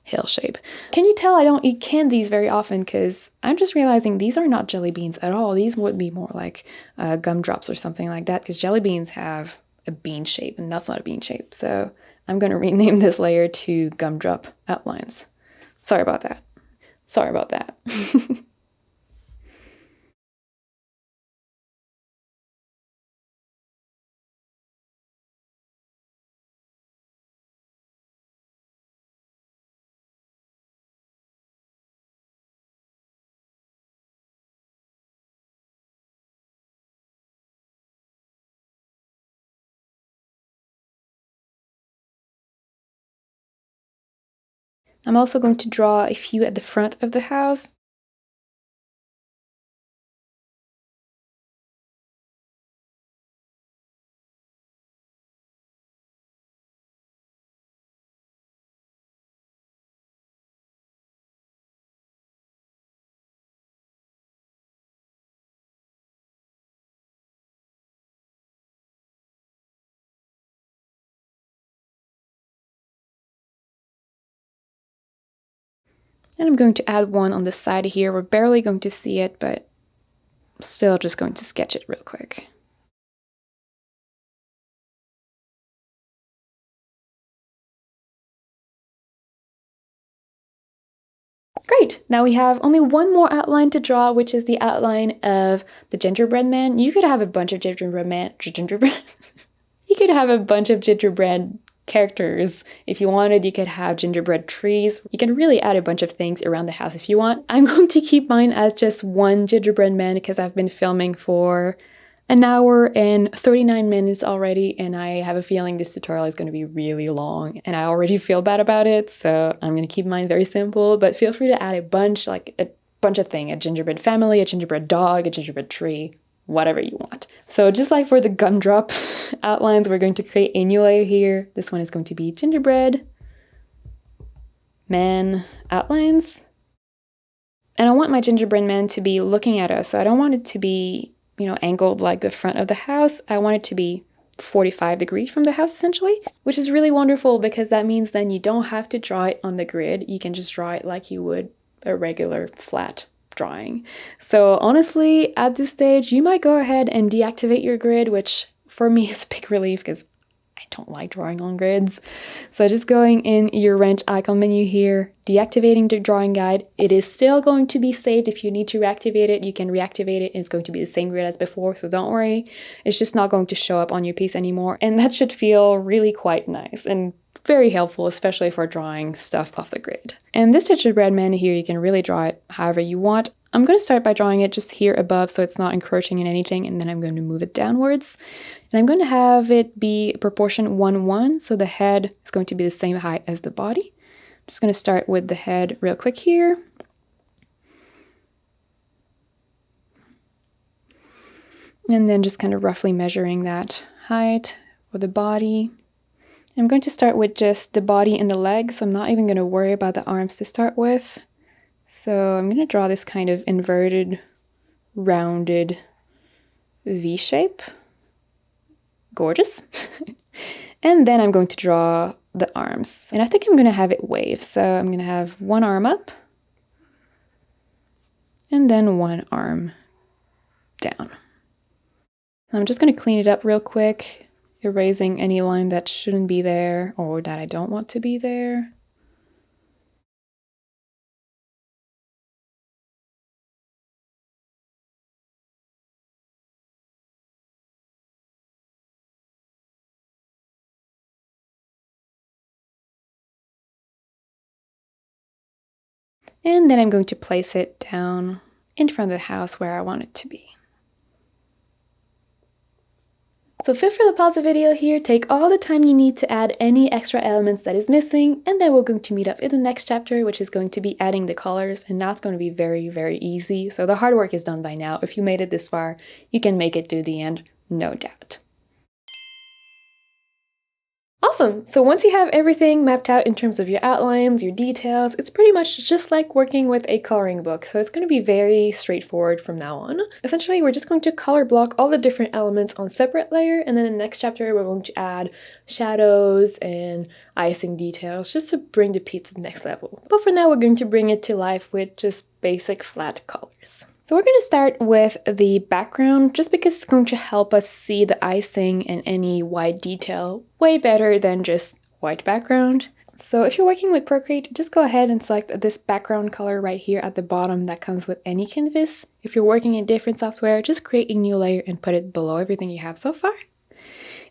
hill shape. Can you tell I don't eat candies very often because I'm just realizing these are not jelly beans at all. These would be more like gumdrops or something like that because jelly beans have a bean shape and that's not a bean shape. So I'm going to rename this layer to gumdrop outlines. Sorry about that. Sorry about that. I'm also going to draw a few at the front of the house. And I'm going to add one on the side here. We're barely going to see it, but still just going to sketch it real quick. Great! Now we have only one more outline to draw, which is the outline of the gingerbread man. You could have a bunch of you could have a bunch of gingerbread characters. If you wanted, you could have gingerbread trees. You can really add a bunch of things around the house if you want. I'm going to keep mine as just one gingerbread man because I've been filming for an hour and 39 minutes already, and I have a feeling this tutorial is going to be really long, and I already feel bad about it, so I'm going to keep mine very simple, but feel free to add a bunch, like a bunch of things, a gingerbread family, a gingerbread dog, a gingerbread tree, whatever you want. So just like for the gumdrop outlines, we're going to create a new layer here. This one is going to be gingerbread man outlines, and I want my gingerbread man to be looking at us, so I don't want it to be, you know, angled like the front of the house. I want it to be 45 degrees from the house essentially, which is really wonderful because that means then you don't have to draw it on the grid. You can just draw it like you would a regular flat drawing. So honestly, at this stage, you might go ahead and deactivate your grid, which for me is a big relief because I don't like drawing on grids. So just going in your wrench icon menu here, deactivating the drawing guide. It is still going to be saved. If you need to reactivate it, you can reactivate it and it's going to be the same grid as before, so don't worry. It's just not going to show up on your piece anymore, and that should feel really quite nice and very helpful, especially for drawing stuff off the grid. And this gingerbread man here, you can really draw it however you want. I'm going to start by drawing it just here above so it's not encroaching in anything, and then I'm going to move it downwards. And I'm going to have it be proportion 1:1, so the head is going to be the same height as the body. I'm just going to start with the head real quick here. And then just kind of roughly measuring that height for the body. I'm going to start with just the body and the legs. I'm not even going to worry about the arms to start with. So I'm going to draw this kind of inverted, rounded V shape. Gorgeous. And then I'm going to draw the arms. And I think I'm going to have it wave. So I'm going to have one arm up and then one arm down. I'm just going to clean it up real quick, erasing any line that shouldn't be there or that I don't want to be there. And then I'm going to place it down in front of the house where I want it to be. So feel free to pause the video here, take all the time you need to add any extra elements that is missing, and then we're going to meet up in the next chapter, which is going to be adding the colors, and that's going to be very, very easy. So the hard work is done by now. If you made it this far, you can make it to the end, no doubt. Awesome! So once you have everything mapped out in terms of your outlines, your details, it's pretty much just like working with a coloring book. So it's going to be very straightforward from now on. Essentially, we're just going to color block all the different elements on a separate layer, and then in the next chapter, we're going to add shadows and icing details just to bring the piece to the next level. But for now, we're going to bring it to life with just basic flat colors. So we're going to start with the background just because it's going to help us see the icing and any white detail way better than just white background. So if you're working with Procreate, just go ahead and select this background color right here at the bottom that comes with any canvas. If you're working in different software, just create a new layer and put it below everything you have so far.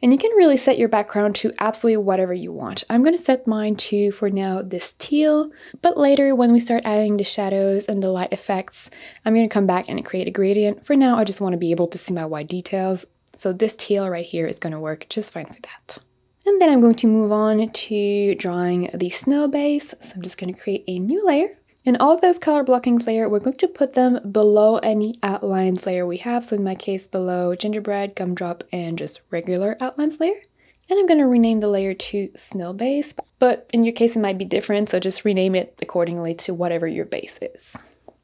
And you can really set your background to absolutely whatever you want. I'm going to set mine to, for now, this teal, but later when we start adding the shadows and the light effects, I'm going to come back and create a gradient. For now, I just want to be able to see my white details, so this teal right here is going to work just fine for that. And then I'm going to move on to drawing the snow base, so I'm just going to create a new layer. And all of those color blockings layer, we're going to put them below any outlines layer we have. So in my case, below gingerbread, gumdrop, and just regular outlines layer. And I'm going to rename the layer to snow base, but in your case, it might be different. So just rename it accordingly to whatever your base is.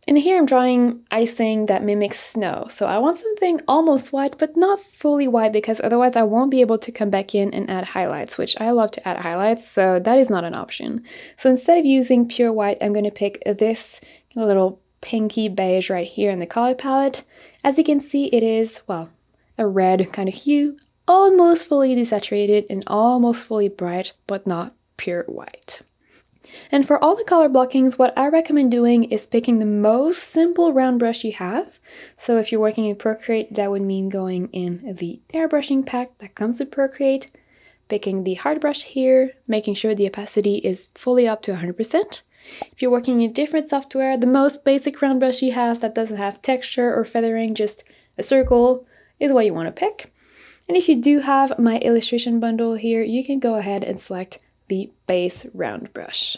And here I'm drawing icing that mimics snow. So I want something almost white, but not fully white, because otherwise I won't be able to come back in and add highlights, which I love to add highlights, so that is not an option. So instead of using pure white, I'm going to pick this little pinky beige right here in the color palette. As you can see, it is, well, a red kind of hue, almost fully desaturated and almost fully bright, but not pure white. And for all the color blockings, what I recommend doing is picking the most simple round brush you have. So if you're working in Procreate, that would mean going in the airbrushing pack that comes with Procreate, picking the hard brush here, making sure the opacity is fully up to 100%. If you're working in different software, the most basic round brush you have that doesn't have texture or feathering, just a circle, is what you want to pick. And if you do have my illustration bundle here, you can go ahead and select the base round brush.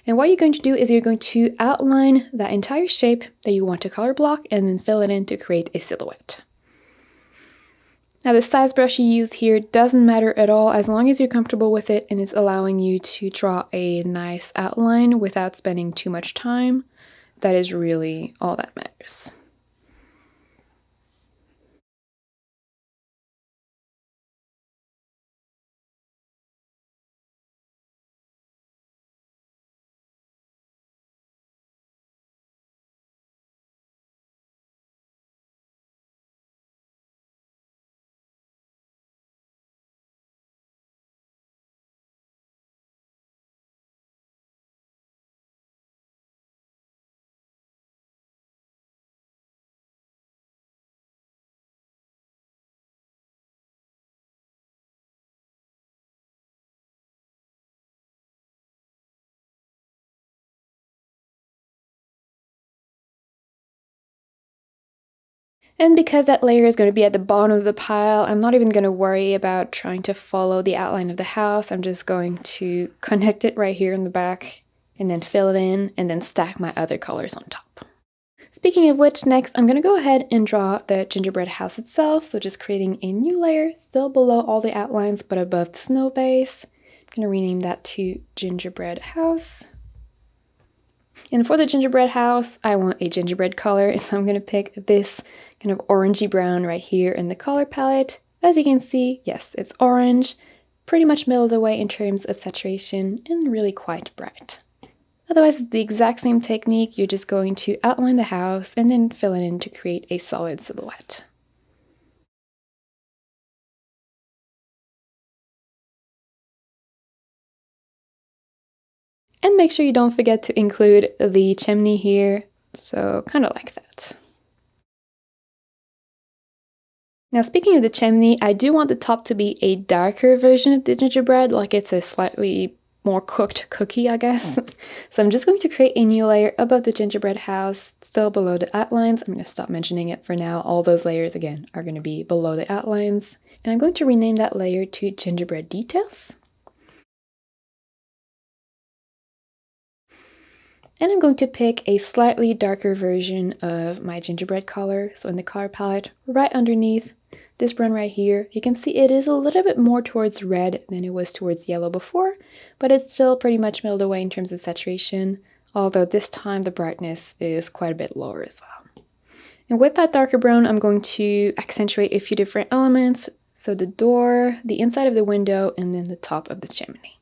And what you're going to do is you're going to outline that entire shape that you want to color block and then fill it in to create a silhouette. Now the size brush you use here doesn't matter at all, as long as you're comfortable with it and it's allowing you to draw a nice outline without spending too much time. That is really all that matters. And because that layer is going to be at the bottom of the pile, I'm not even going to worry about trying to follow the outline of the house. I'm just going to connect it right here in the back and then fill it in and then stack my other colors on top. Speaking of which, next I'm going to go ahead and draw the gingerbread house itself. So just creating a new layer, still below all the outlines but above the snow base. I'm going to rename that to gingerbread house. And for the gingerbread house, I want a gingerbread color, so I'm going to pick this kind of orangey brown right here in the color palette. As you can see, yes, it's orange, pretty much middle of the way in terms of saturation, and really quite bright. Otherwise, it's the exact same technique. You're just going to outline the house and then fill it in to create a solid silhouette. And make sure you don't forget to include the chimney here, so kind of like that. Now speaking of the chimney, I do want the top to be a darker version of the gingerbread, like it's a slightly more cooked cookie, I guess. So I'm just going to create a new layer above the gingerbread house, still below the outlines. I'm going to stop mentioning it for now. All those layers, again, are going to be below the outlines. And I'm going to rename that layer to gingerbread details. And I'm going to pick a slightly darker version of my gingerbread color. So in the color palette, right underneath this brown right here, you can see it is a little bit more towards red than it was towards yellow before, but it's still pretty much middle of the way in terms of saturation, although this time the brightness is quite a bit lower as well. And with that darker brown, I'm going to accentuate a few different elements. So the door, the inside of the window, and then the top of the chimney.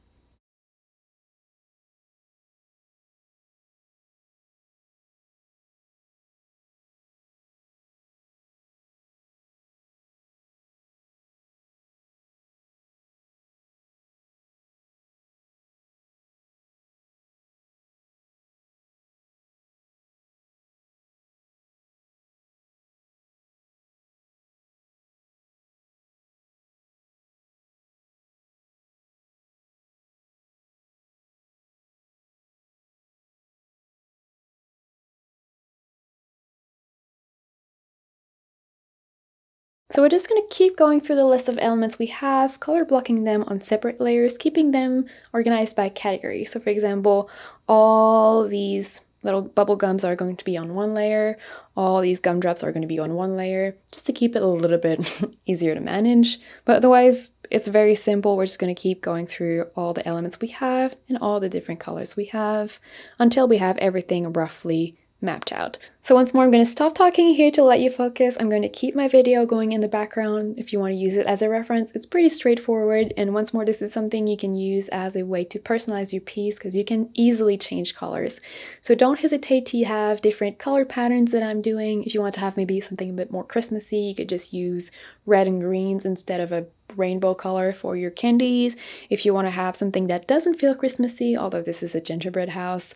So we're just going to keep going through the list of elements we have, color blocking them on separate layers, keeping them organized by category. So for example, all these little bubble gums are going to be on one layer, all these gumdrops are going to be on one layer, just to keep it a little bit easier to manage. But otherwise, it's very simple. We're just going to keep going through all the elements we have and all the different colors we have until we have everything roughly mapped out. So once more, I'm going to stop talking here to let you focus. I'm going to keep my video going in the background if you want to use it as a reference. It's pretty straightforward, and once more, this is something you can use as a way to personalize your piece because you can easily change colors. So don't hesitate to have different color patterns that I'm doing. If you want to have maybe something a bit more Christmassy, you could just use red and greens instead of a rainbow color for your candies. If you want to have something that doesn't feel Christmassy, although this is a gingerbread house,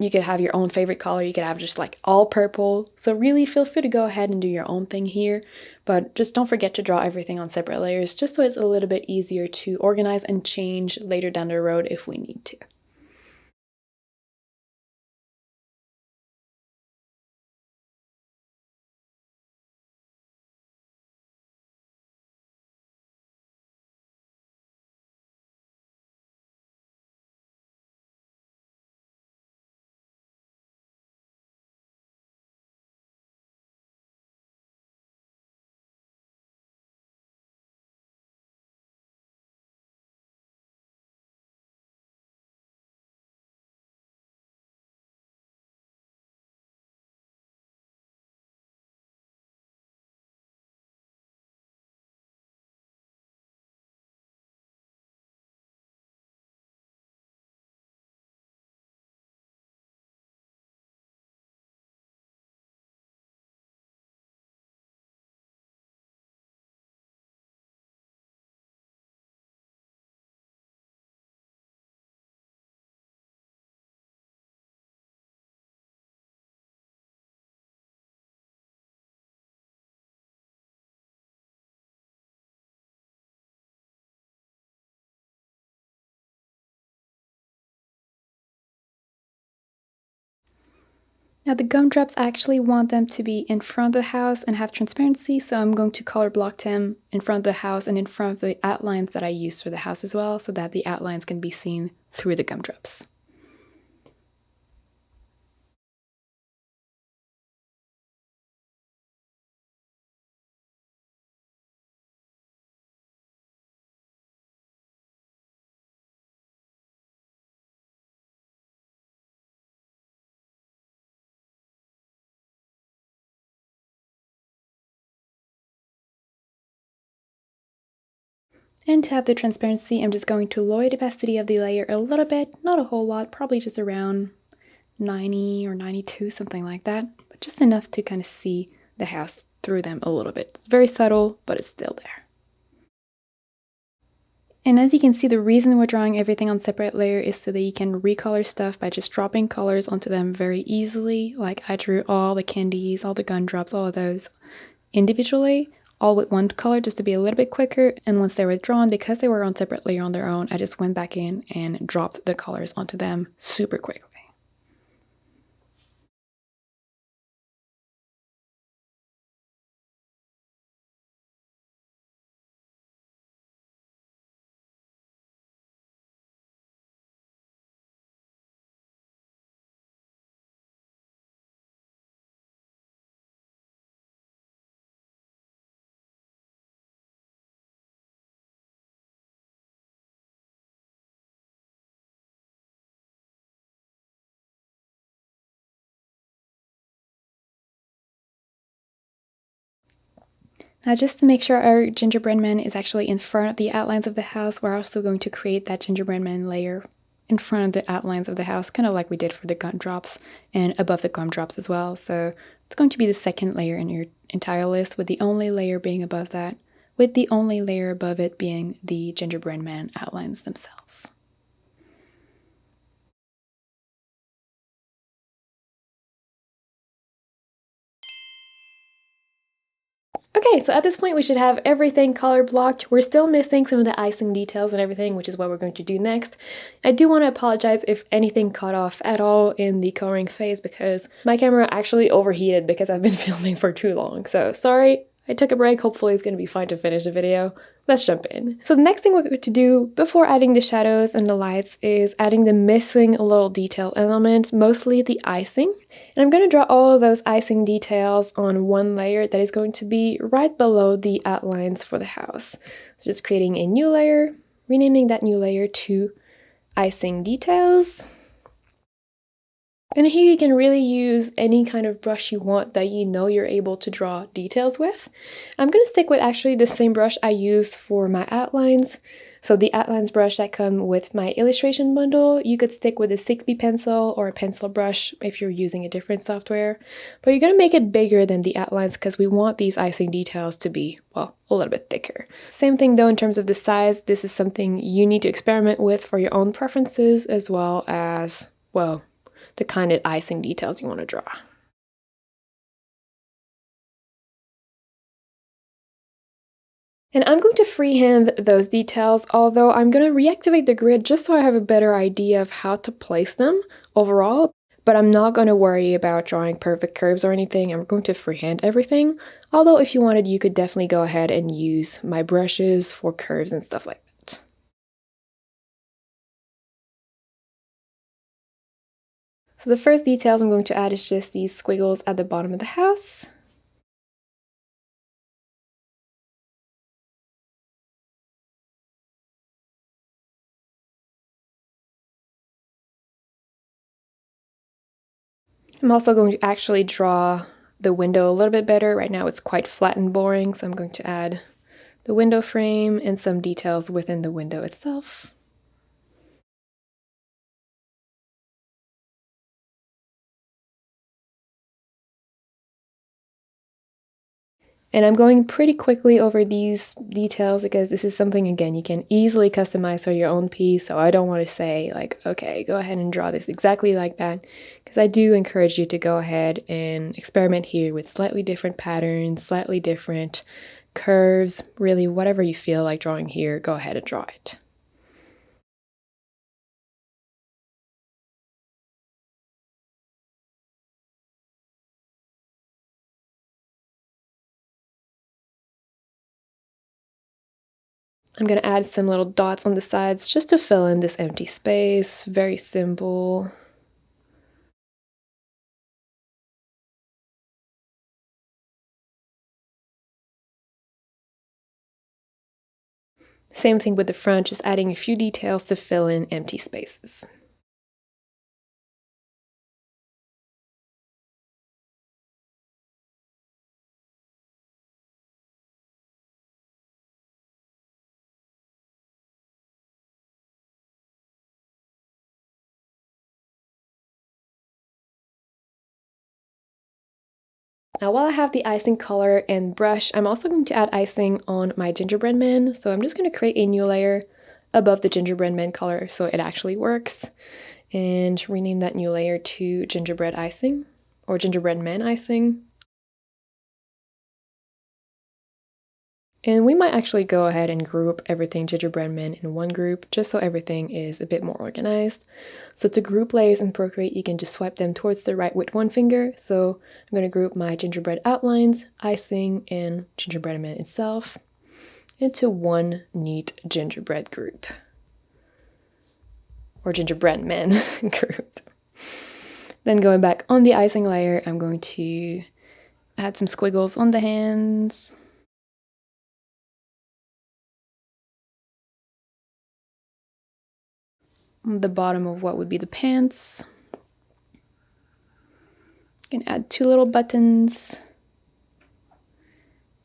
you could have your own favorite color. You could have just like all purple. So really feel free to go ahead and do your own thing here, but just don't forget to draw everything on separate layers just so it's a little bit easier to organize and change later down the road if we need to. Now the gumdrops, I actually want them to be in front of the house and have transparency, so I'm going to color block them in front of the house and in front of the outlines that I used for the house as well, so that the outlines can be seen through the gumdrops. And to have the transparency, I'm just going to lower the opacity of the layer a little bit, not a whole lot, probably just around 90 or 92, something like that, but just enough to kind of see the house through them a little bit. It's very subtle, but it's still there. And as you can see, the reason we're drawing everything on separate layer is so that you can recolor stuff by just dropping colors onto them very easily. Like I drew all the candies, all the gumdrops, all of those individually, all with one color just to be a little bit quicker. And once they were drawn, because they were on separate layer on their own, I just went back in and dropped the colors onto them super quickly. Now just to make sure our gingerbread man is actually in front of the outlines of the house, we're also going to create that gingerbread man layer in front of the outlines of the house, kind of like we did for the gumdrops and above the gumdrops as well. So it's going to be the second layer in your entire list, with the only layer being above that, with the only layer above it being the gingerbread man outlines themselves. Okay, so at this point we should have everything color blocked. We're still missing some of the icing details and everything, which is what we're going to do next. I do want to apologize if anything cut off at all in the coloring phase, because my camera actually overheated because I've been filming for too long. So sorry, I took a break. Hopefully it's going to be fine to finish the video. Let's jump in. So the next thing we're going to do before adding the shadows and the lights is adding the missing little detail element, mostly the icing. And I'm going to draw all of those icing details on one layer that is going to be right below the outlines for the house. So just creating a new layer, renaming that new layer to icing details. And here you can really use any kind of brush you want that you know you're able to draw details with. I'm going to stick with actually the same brush I use for my outlines. So the outlines brush that come with my illustration bundle, you could stick with a 6B pencil or a pencil brush if you're using a different software. But you're going to make it bigger than the outlines because we want these icing details to be, well, a little bit thicker. Same thing though in terms of the size. This is something you need to experiment with for your own preferences as well as, well, the kind of icing details you want to draw. And I'm going to freehand those details, although I'm going to reactivate the grid just so I have a better idea of how to place them overall, but I'm not going to worry about drawing perfect curves or anything. I'm going to freehand everything, although if you wanted, you could definitely go ahead and use my brushes for curves and stuff like that. So the first details I'm going to add is just these squiggles at the bottom of the house. I'm also going to actually draw the window a little bit better. Right now it's quite flat and boring, so I'm going to add the window frame and some details within the window itself. And I'm going pretty quickly over these details because this is something, again, you can easily customize for your own piece. So I don't want to say like, okay, go ahead and draw this exactly like that. Because I do encourage you to go ahead and experiment here with slightly different patterns, slightly different curves, really whatever you feel like drawing here, go ahead and draw it. I'm going to add some little dots on the sides just to fill in this empty space. Very simple. Same thing with the front, just adding a few details to fill in empty spaces. Now while I have the icing color and brush, I'm also going to add icing on my gingerbread man. So I'm just going to create a new layer above the gingerbread man color so it actually works. And rename that new layer to gingerbread icing or gingerbread man icing. And we might actually go ahead and group everything gingerbread man in one group just so everything is a bit more organized. So to group layers in Procreate, you can just swipe them towards the right with one finger. So I'm going to group my gingerbread outlines, icing, and gingerbread man itself into one neat gingerbread group. Or gingerbread man group. Then going back on the icing layer, I'm going to add some squiggles on the hands. The bottom of what would be the pants. You can add two little buttons.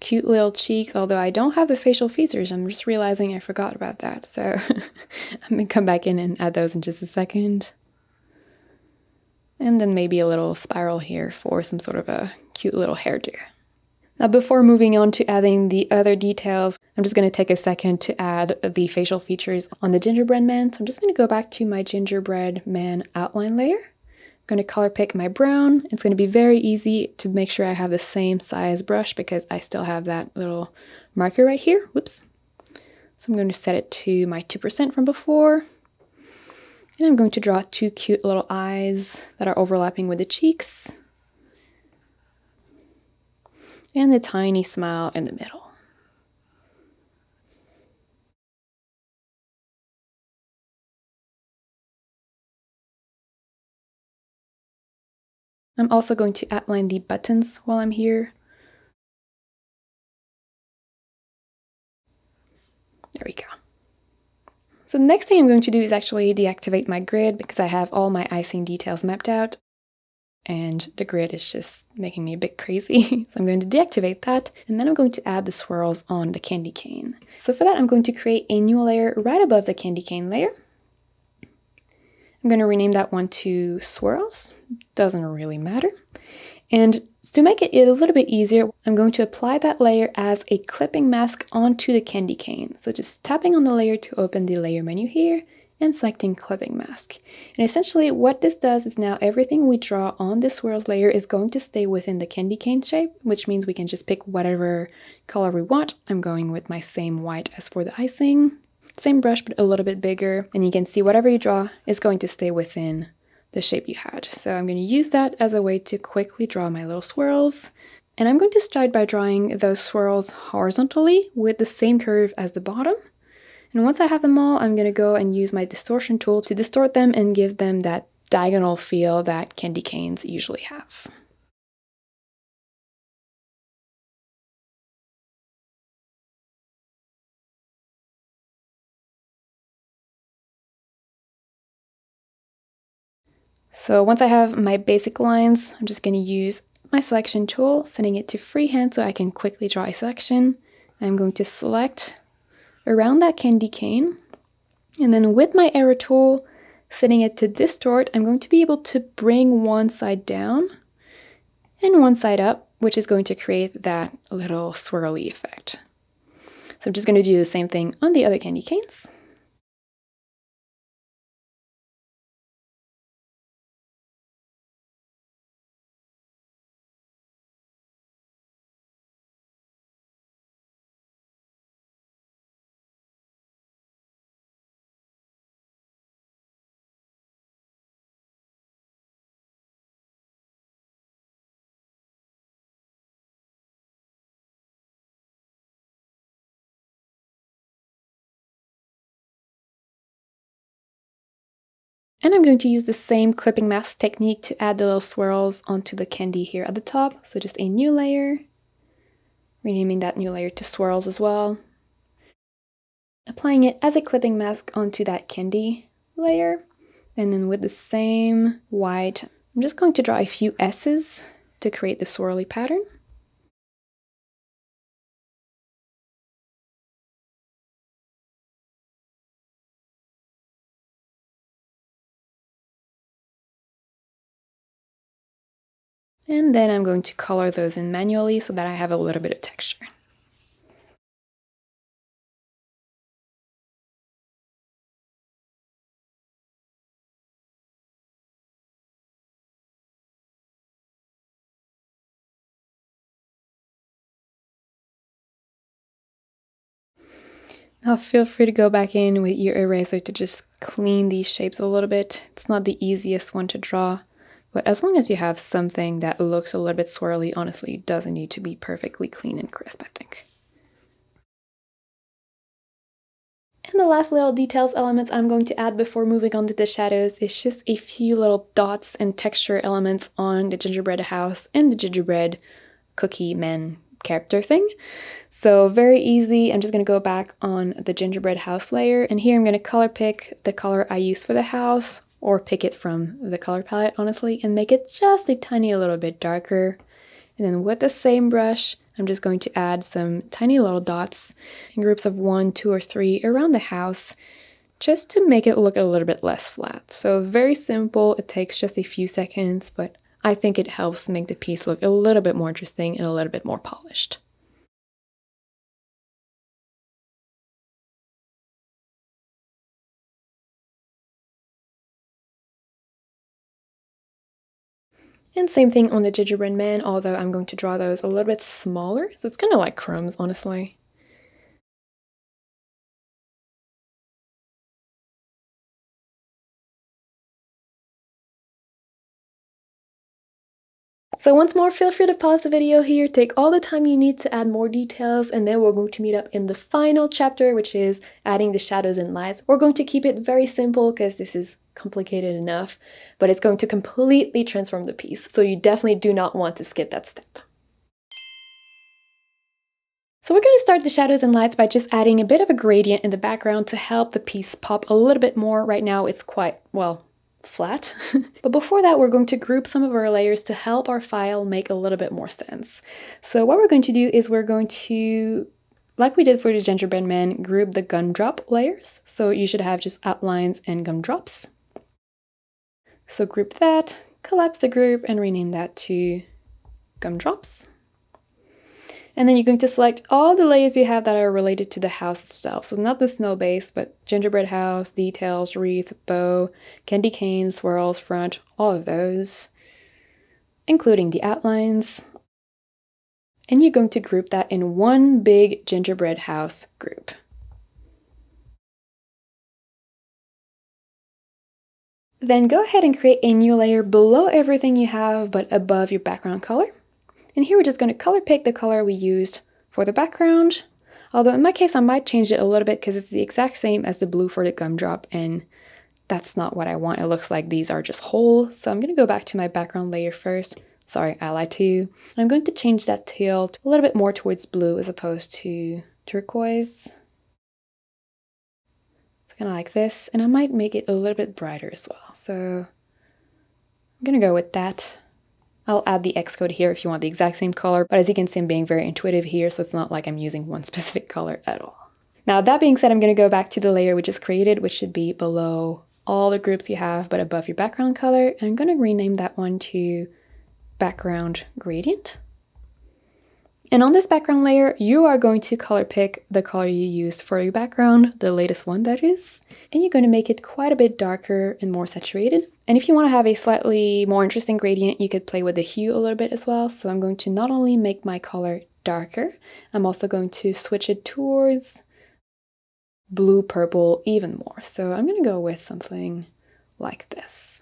Cute little cheeks, although I don't have the facial features. I'm just realizing I forgot about that. So I'm gonna come back in and add those in just a second. And then maybe a little spiral here for some sort of a cute little hairdo. Now before moving on to adding the other details, I'm just going to take a second to add the facial features on the gingerbread man. So I'm just going to go back to my gingerbread man outline layer. I'm going to color pick my brown. It's going to be very easy to make sure I have the same size brush because I still have that little marker right here. Whoops. So I'm going to set it to my 2% from before. And I'm going to draw two cute little eyes that are overlapping with the cheeks. And the tiny smile in the middle. I'm also going to outline the buttons while I'm here. There we go. So the next thing I'm going to do is actually deactivate my grid because I have all my icing details mapped out. and the grid is just making me a bit crazy. So I'm going to deactivate that, and then I'm going to add the swirls on the candy cane. So for that, I'm going to create a new layer right above the candy cane layer. I'm going to rename that one to swirls. Doesn't really matter. And to make it a little bit easier, I'm going to apply that layer as a clipping mask onto the candy cane. So just tapping on the layer to open the layer menu here and selecting clipping mask. And essentially what this does is now everything we draw on this swirls layer is going to stay within the candy cane shape, which means we can just pick whatever color we want. I'm going with my same white as for the icing. Same brush, but a little bit bigger. And you can see whatever you draw is going to stay within the shape you had. So I'm going to use that as a way to quickly draw my little swirls. And I'm going to start by drawing those swirls horizontally with the same curve as the bottom. And once I have them all, I'm going to go and use my distortion tool to distort them and give them that diagonal feel that candy canes usually have. So once I have my basic lines, I'm just going to use my selection tool, setting it to freehand so I can quickly draw a selection. I'm going to select around that candy cane, and then with my arrow tool, setting it to distort, I'm going to be able to bring one side down and one side up, which is going to create that little swirly effect. So I'm just going to do the same thing on the other candy canes. And I'm going to use the same clipping mask technique to add the little swirls onto the candy here at the top. So just a new layer, renaming that new layer to swirls as well. Applying it as a clipping mask onto that candy layer. And then with the same white, I'm just going to draw a few S's to create the swirly pattern. And then I'm going to color those in manually so that I have a little bit of texture. Now feel free to go back in with your eraser to just clean these shapes a little bit. It's not the easiest one to draw, but as long as you have something that looks a little bit swirly, honestly, it doesn't need to be perfectly clean and crisp, I think. And the last little details elements I'm going to add before moving on to the shadows is just a few little dots and texture elements on the gingerbread house and the gingerbread cookie man character thing. So very easy. I'm just going to go back on the gingerbread house layer, and here I'm going to color pick the color I use for the house, or pick it from the color palette, honestly, and make it just a tiny little bit darker. And then with the same brush, I'm just going to add some tiny little dots in groups of 1, 2, or 3 around the house, just to make it look a little bit less flat. So very simple. It takes just a few seconds, but I think it helps make the piece look a little bit more interesting and a little bit more polished. And same thing on the gingerbread man, although I'm going to draw those a little bit smaller, so it's kind of like crumbs, honestly. So once more, feel free to pause the video here, take all the time you need to add more details, and then we're going to meet up in the final chapter, which is adding the shadows and lights. We're going to keep it very simple because this is complicated enough, but it's going to completely transform the piece, so you definitely do not want to skip that step. So we're going to start the shadows and lights by just adding a bit of a gradient in the background to help the piece pop a little bit more. Right now it's quite, well, flat. But before that, we're going to group some of our layers to help our file make a little bit more sense. So what we're going to do is we're going to, like we did for the gingerbread man, group the gumdrop layers. So you should have just outlines and gumdrops. So group that, collapse the group, and rename that to gumdrops. And then you're going to select all the layers you have that are related to the house itself. So not the snow base, but gingerbread house, details, wreath, bow, candy cane, swirls, front, all of those, including the outlines. And you're going to group that in one big gingerbread house group. Then go ahead and create a new layer below everything you have, but above your background color. And here we're just going to color pick the color we used for the background. Although in my case, I might change it a little bit because it's the exact same as the blue for the gumdrop, and that's not what I want. It looks like these are just whole. So I'm going to go back to my background layer first. Sorry, I lied to you. I'm going to change that tail a little bit more towards blue as opposed to turquoise. It's kind of like this, and I might make it a little bit brighter as well. So I'm going to go with that. I'll add the X code here if you want the exact same color, but as you can see, I'm being very intuitive here, so it's not like I'm using one specific color at all. Now, that being said, I'm going to go back to the layer we just created, which should be below all the groups you have, but above your background color. And I'm going to rename that one to background gradient. And on this background layer, you are going to color pick the color you used for your background, the latest one that is, and you're going to make it quite a bit darker and more saturated. And if you want to have a slightly more interesting gradient, you could play with the hue a little bit as well. So I'm going to not only make my color darker, I'm also going to switch it towards blue, purple even more. So I'm going to go with something like this.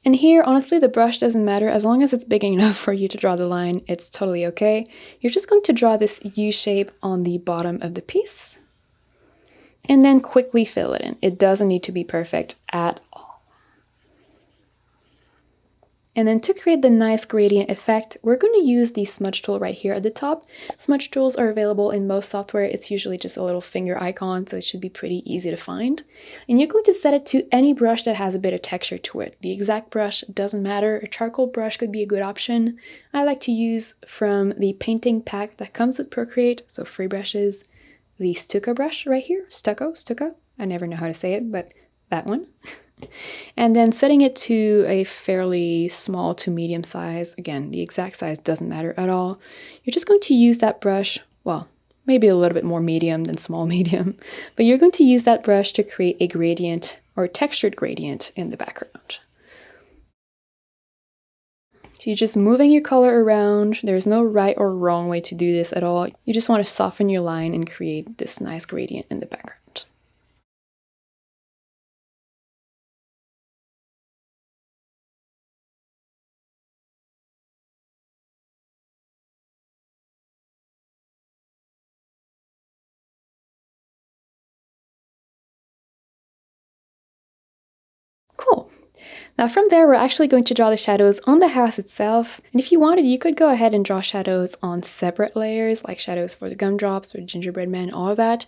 And here, honestly, the brush doesn't matter. As long as it's big enough for you to draw the line, it's totally okay. You're just going to draw this U shape on the bottom of the piece and then quickly fill it in. It doesn't need to be perfect at all. And then to create the nice gradient effect, we're going to use the smudge tool right here at the top. Smudge tools are available in most software. It's usually just a little finger icon, so it should be pretty easy to find. And you're going to set it to any brush that has a bit of texture to it. The exact brush doesn't matter. A charcoal brush could be a good option. I like to use from the painting pack that comes with Procreate, so free brushes, the stucco brush right here. Stucco. I never know how to say it, but that one. And then setting it to a fairly small to medium size. Again, the exact size doesn't matter at all. You're just going to use that brush, well, maybe a little bit more medium than small medium, but you're going to use that brush to create a gradient or a textured gradient in the background. So you're just moving your color around. There's no right or wrong way to do this at all. You just want to soften your line and create this nice gradient in the background. Cool. Now from there, we're actually going to draw the shadows on the house itself. And if you wanted, you could go ahead and draw shadows on separate layers, like shadows for the gumdrops or gingerbread man, all of that.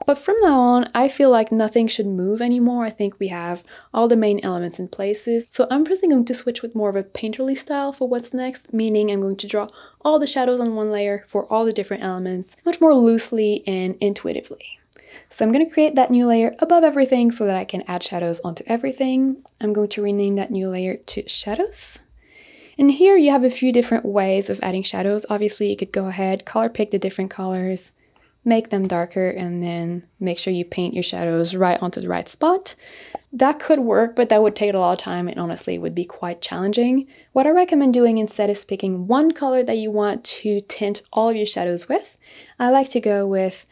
But from now on, I feel like nothing should move anymore. I think we have all the main elements in places. So I'm personally going to switch with more of a painterly style for what's next, meaning I'm going to draw all the shadows on one layer for all the different elements, much more loosely and intuitively. So I'm going to create that new layer above everything so that I can add shadows onto everything. I'm going to rename that new layer to shadows. And here you have a few different ways of adding shadows. Obviously, you could go ahead, color pick the different colors, make them darker, and then make sure you paint your shadows right onto the right spot. That could work, but that would take a lot of time and honestly would be quite challenging. What I recommend doing instead is picking one color that you want to tint all of your shadows with. I like to go with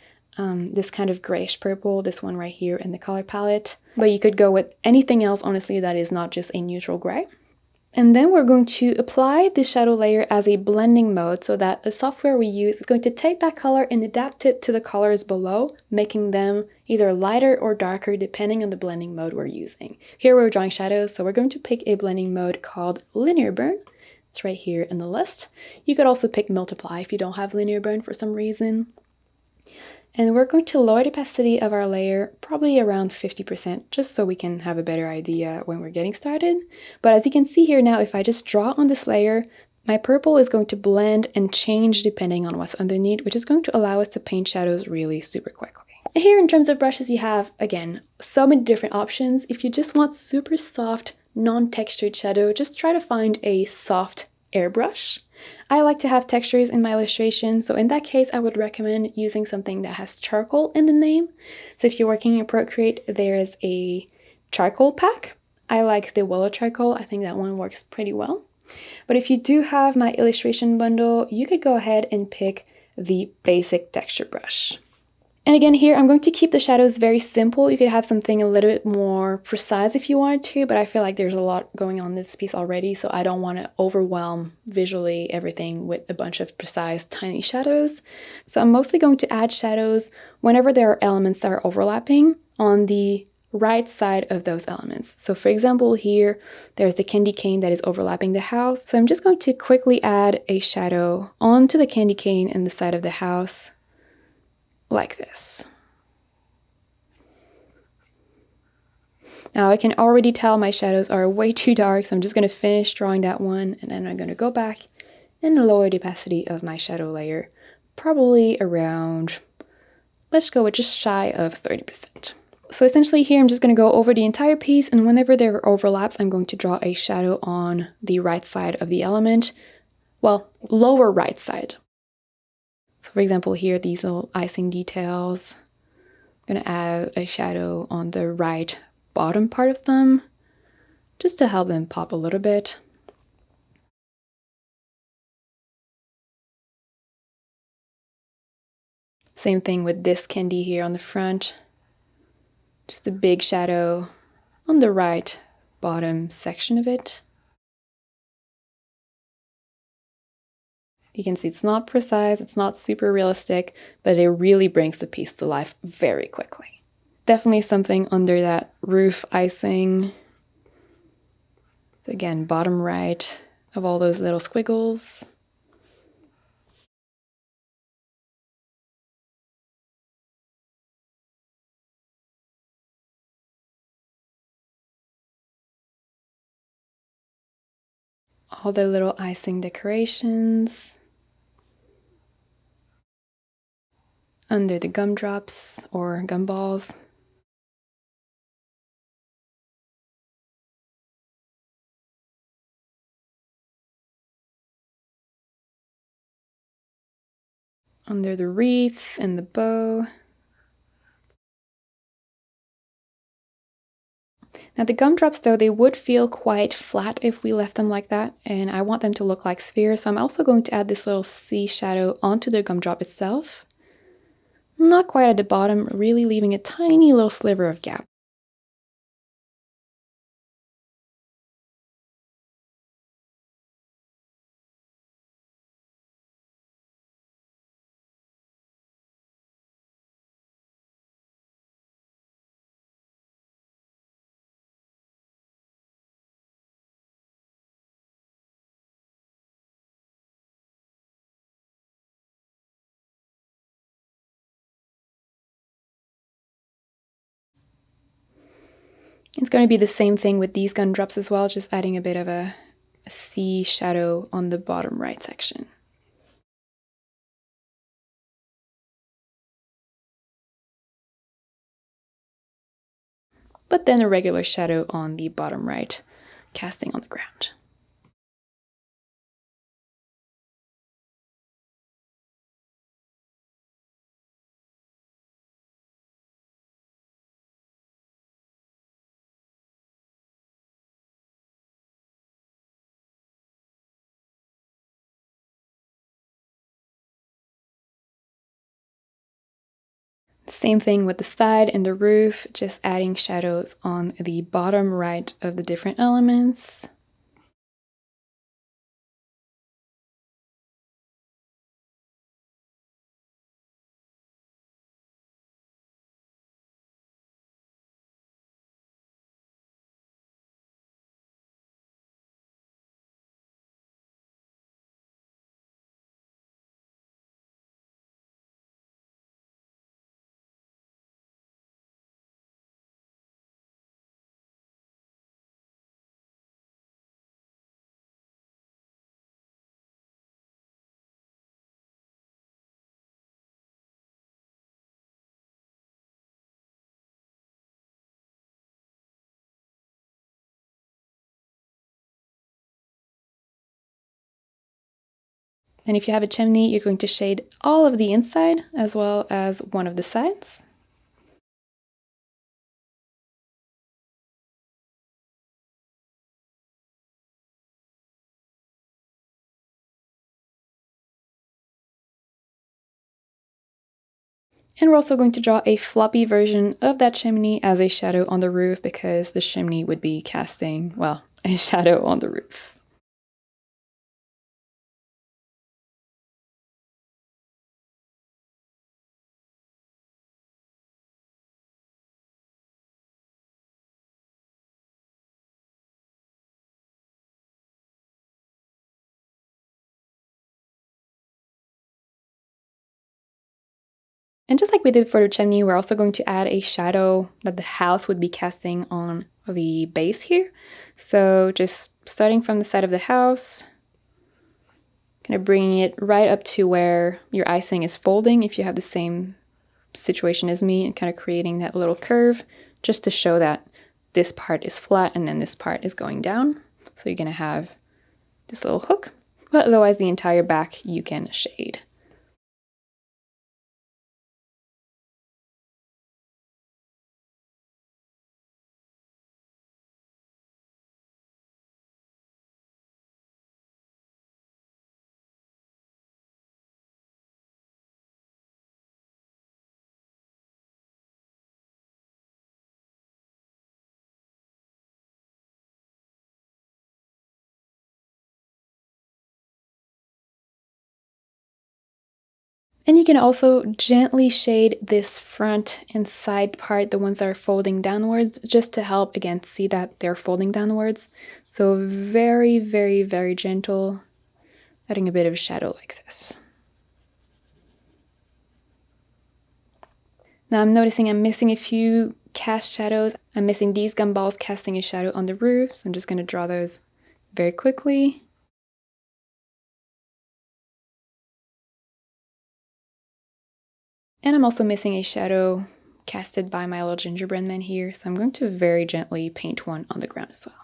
this kind of grayish purple, this one right here in the color palette. But you could go with anything else, honestly, that is not just a neutral gray. And then we're going to apply the shadow layer as a blending mode so that the software we use is going to take that color and adapt it to the colors below, making them either lighter or darker depending on the blending mode we're using. Here we're drawing shadows, so we're going to pick a blending mode called linear burn. It's right here in the list. You could also pick multiply if you don't have linear burn for some reason. And we're going to lower the opacity of our layer probably around 50%, just so we can have a better idea when we're getting started. But as you can see here now, if I just draw on this layer, my purple is going to blend and change depending on what's underneath, which is going to allow us to paint shadows really super quickly. Here in terms of brushes, you have, again, so many different options. If you just want super soft, non-textured shadow, just try to find a soft airbrush. I like to have textures in my illustration, so in that case I would recommend using something that has charcoal in the name. So if you're working in Procreate, there is a charcoal pack. I like the willow charcoal. I think that one works pretty well. But if you do have my illustration bundle, you could go ahead and pick the basic texture brush. And again, here I'm going to keep the shadows very simple. You could have something a little bit more precise if you wanted to, but I feel like there's a lot going on in this piece already, so I don't want to overwhelm visually everything with a bunch of precise tiny shadows. So I'm mostly going to add shadows whenever there are elements that are overlapping on the right side of those elements. So for example, here there's the candy cane that is overlapping the house. So I'm just going to quickly add a shadow onto the candy cane in the side of the house, like this. Now I can already tell my shadows are way too dark, so I'm just going to finish drawing that one, and then I'm going to go back and lower the opacity of my shadow layer, probably around, let's go with just shy of 30%. So essentially here I'm just going to go over the entire piece, and whenever there are overlaps, I'm going to draw a shadow on the right side of the element, well, lower right side. So for example, here, these little icing details, I'm going to add a shadow on the right bottom part of them, just to help them pop a little bit. Same thing with this candy here on the front, just a big shadow on the right bottom section of it. You can see it's not precise, it's not super realistic, but it really brings the piece to life very quickly. Definitely something under that roof icing. So again, bottom right of all those little squiggles. All the little icing decorations. Under the gumdrops or gumballs. Under the wreath and the bow. Now the gumdrops though, they would feel quite flat if we left them like that, and I want them to look like spheres, so I'm also going to add this little C shadow onto the gumdrop itself. Not quite at the bottom, really leaving a tiny little sliver of gap. It's going to be the same thing with these gumdrops as well, just adding a bit of a C shadow on the bottom right section. But then a regular shadow on the bottom right, casting on the ground. Same thing with the side and the roof, just adding shadows on the bottom right of the different elements. And if you have a chimney, you're going to shade all of the inside as well as one of the sides. And we're also going to draw a floppy version of that chimney as a shadow on the roof because the chimney would be casting, well, a shadow on the roof. And just like we did for the chimney, we're also going to add a shadow that the house would be casting on the base here. So just starting from the side of the house, kind of bringing it right up to where your icing is folding if you have the same situation as me, and kind of creating that little curve just to show that this part is flat and then this part is going down. So you're going to have this little hook, but otherwise the entire back you can shade. And you can also gently shade this front and side part, the ones that are folding downwards, just to help, again, see that they're folding downwards. So very, very, very gentle, adding a bit of shadow like this. Now I'm noticing I'm missing a few cast shadows. I'm missing these gumballs casting a shadow on the roof, so I'm just going to draw those very quickly. And I'm also missing a shadow casted by my little gingerbread man here, so I'm going to very gently paint one on the ground as well.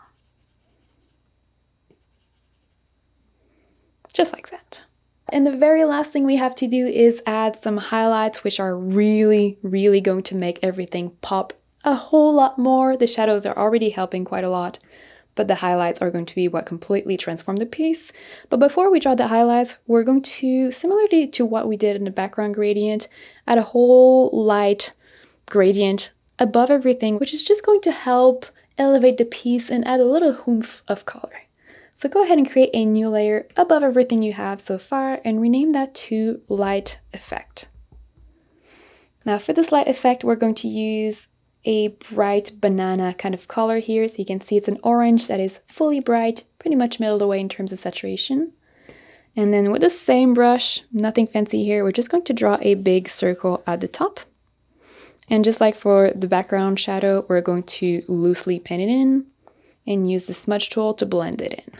Just like that. And the very last thing we have to do is add some highlights, which are really, really going to make everything pop a whole lot more. The shadows are already helping quite a lot, but the highlights are going to be what completely transform the piece. But before we draw the highlights, we're going to, similarly to what we did in the background gradient, add a whole light gradient above everything, which is just going to help elevate the piece and add a little oomph of color. So go ahead and create a new layer above everything you have so far and rename that to Light Effect. Now for this light effect, we're going to use a bright banana kind of color here. So you can see it's an orange that is fully bright, pretty much middle of the way in terms of saturation. And then with the same brush, nothing fancy here, we're just going to draw a big circle at the top. And just like for the background shadow, we're going to loosely pen it in and use the smudge tool to blend it in.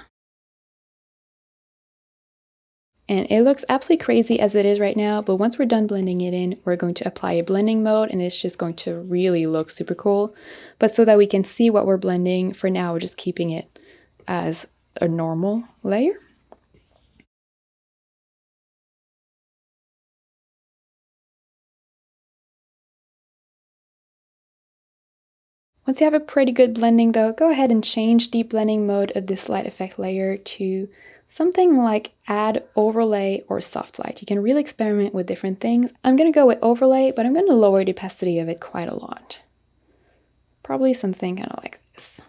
And it looks absolutely crazy as it is right now, but once we're done blending it in, we're going to apply a blending mode and it's just going to really look super cool. But so that we can see what we're blending, for now we're just keeping it as a normal layer. Once you have a pretty good blending though, go ahead and change the blending mode of this light effect layer to something like add overlay or soft light. You can really experiment with different things. I'm going to go with overlay, but I'm going to lower the opacity of it quite a lot. Probably something kind of like this.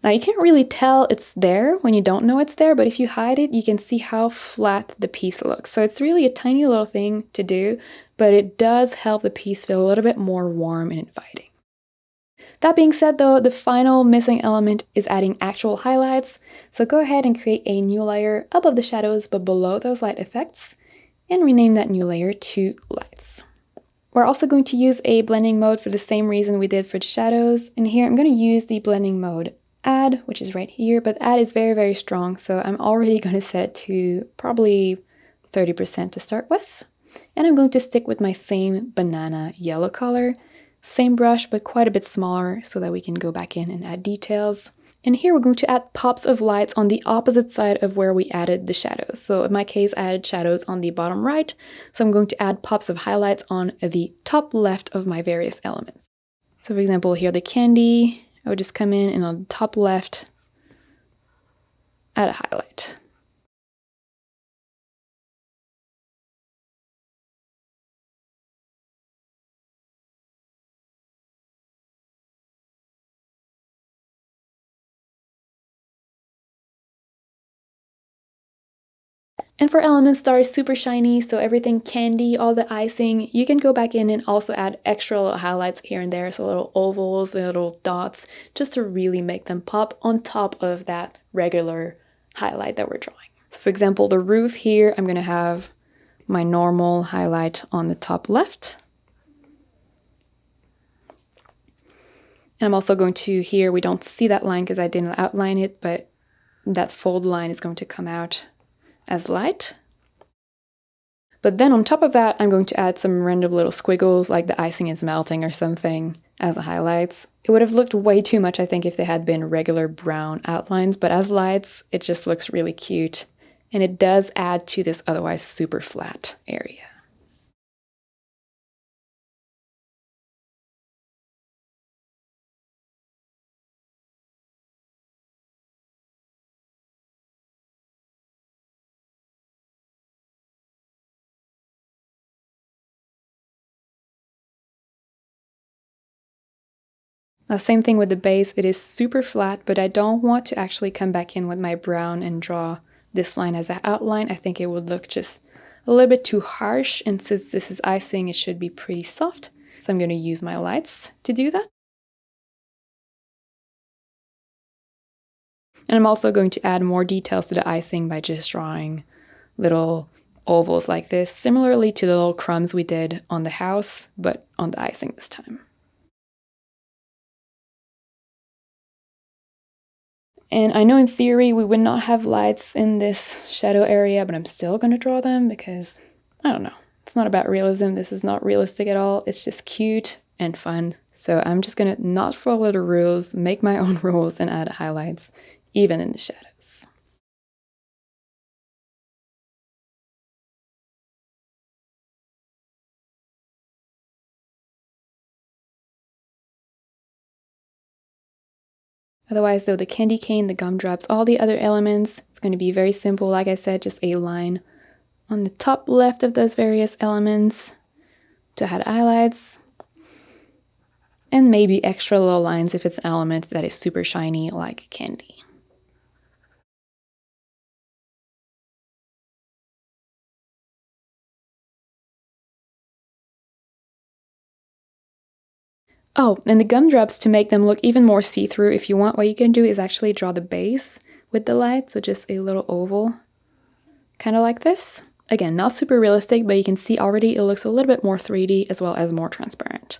Now you can't really tell it's there when you don't know it's there, but if you hide it, you can see how flat the piece looks. So it's really a tiny little thing to do, but it does help the piece feel a little bit more warm and inviting. That being said though, the final missing element is adding actual highlights. So go ahead and create a new layer above the shadows but below those light effects and rename that new layer to Lights. We're also going to use a blending mode for the same reason we did for the shadows. And here I'm going to use the blending mode Add, which is right here, but Add is very, very strong. So I'm already going to set it to probably 30% to start with. And I'm going to stick with my same banana yellow color. Same brush, but quite a bit smaller so that we can go back in and add details. And here we're going to add pops of lights on the opposite side of where we added the shadows. So in my case, I added shadows on the bottom right. So I'm going to add pops of highlights on the top left of my various elements. So for example, here the candy, I would just come in and on the top left, add a highlight. And for elements that are super shiny, so everything candy, all the icing, you can go back in and also add extra little highlights here and there, so little ovals, little dots, just to really make them pop on top of that regular highlight that we're drawing. So for example, the roof here, I'm going to have my normal highlight on the top left. And I'm also going to, here we don't see that line because I didn't outline it, but that fold line is going to come out as light. But then on top of that, I'm going to add some random little squiggles, like the icing is melting or something, as highlights. It would have looked way too much, I think, if they had been regular brown outlines, but as lights, it just looks really cute. And it does add to this otherwise super flat area. Same thing with the base, it is super flat, but I don't want to actually come back in with my brown and draw this line as an outline. I think it would look just a little bit too harsh, and since this is icing, it should be pretty soft. So I'm going to use my lights to do that. And I'm also going to add more details to the icing by just drawing little ovals like this, similarly to the little crumbs we did on the house, but on the icing this time. And I know in theory we would not have lights in this shadow area, but I'm still going to draw them because, I don't know, it's not about realism. This is not realistic at all. It's just cute and fun. So I'm just going to not follow the rules, make my own rules, and add highlights, even in the shadows. Otherwise, though, the candy cane, the gumdrops, all the other elements, it's going to be very simple. Like I said, just a line on the top left of those various elements to add highlights, and maybe extra little lines if it's an element that is super shiny like candy. Oh, and the gumdrops, to make them look even more see-through, if you want, what you can do is actually draw the base with the light, so just a little oval, kind of like this. Again, not super realistic, but you can see already it looks a little bit more 3D as well as more transparent.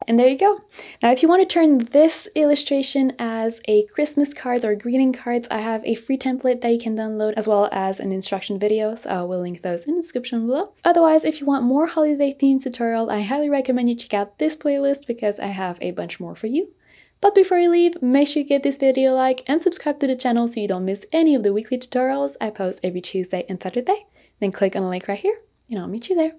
And there you go. Now, if you want to turn this illustration as a Christmas cards or greeting cards, I have a free template that you can download as well as an instruction video, so I will link those in the description below. Otherwise, if you want more holiday themed tutorial, I highly recommend you check out this playlist because I have a bunch more for you. But before you leave, make sure you give this video a like and subscribe to the channel so you don't miss any of the weekly tutorials I post every Tuesday and Saturday. Then click on the link right here and I'll meet you there.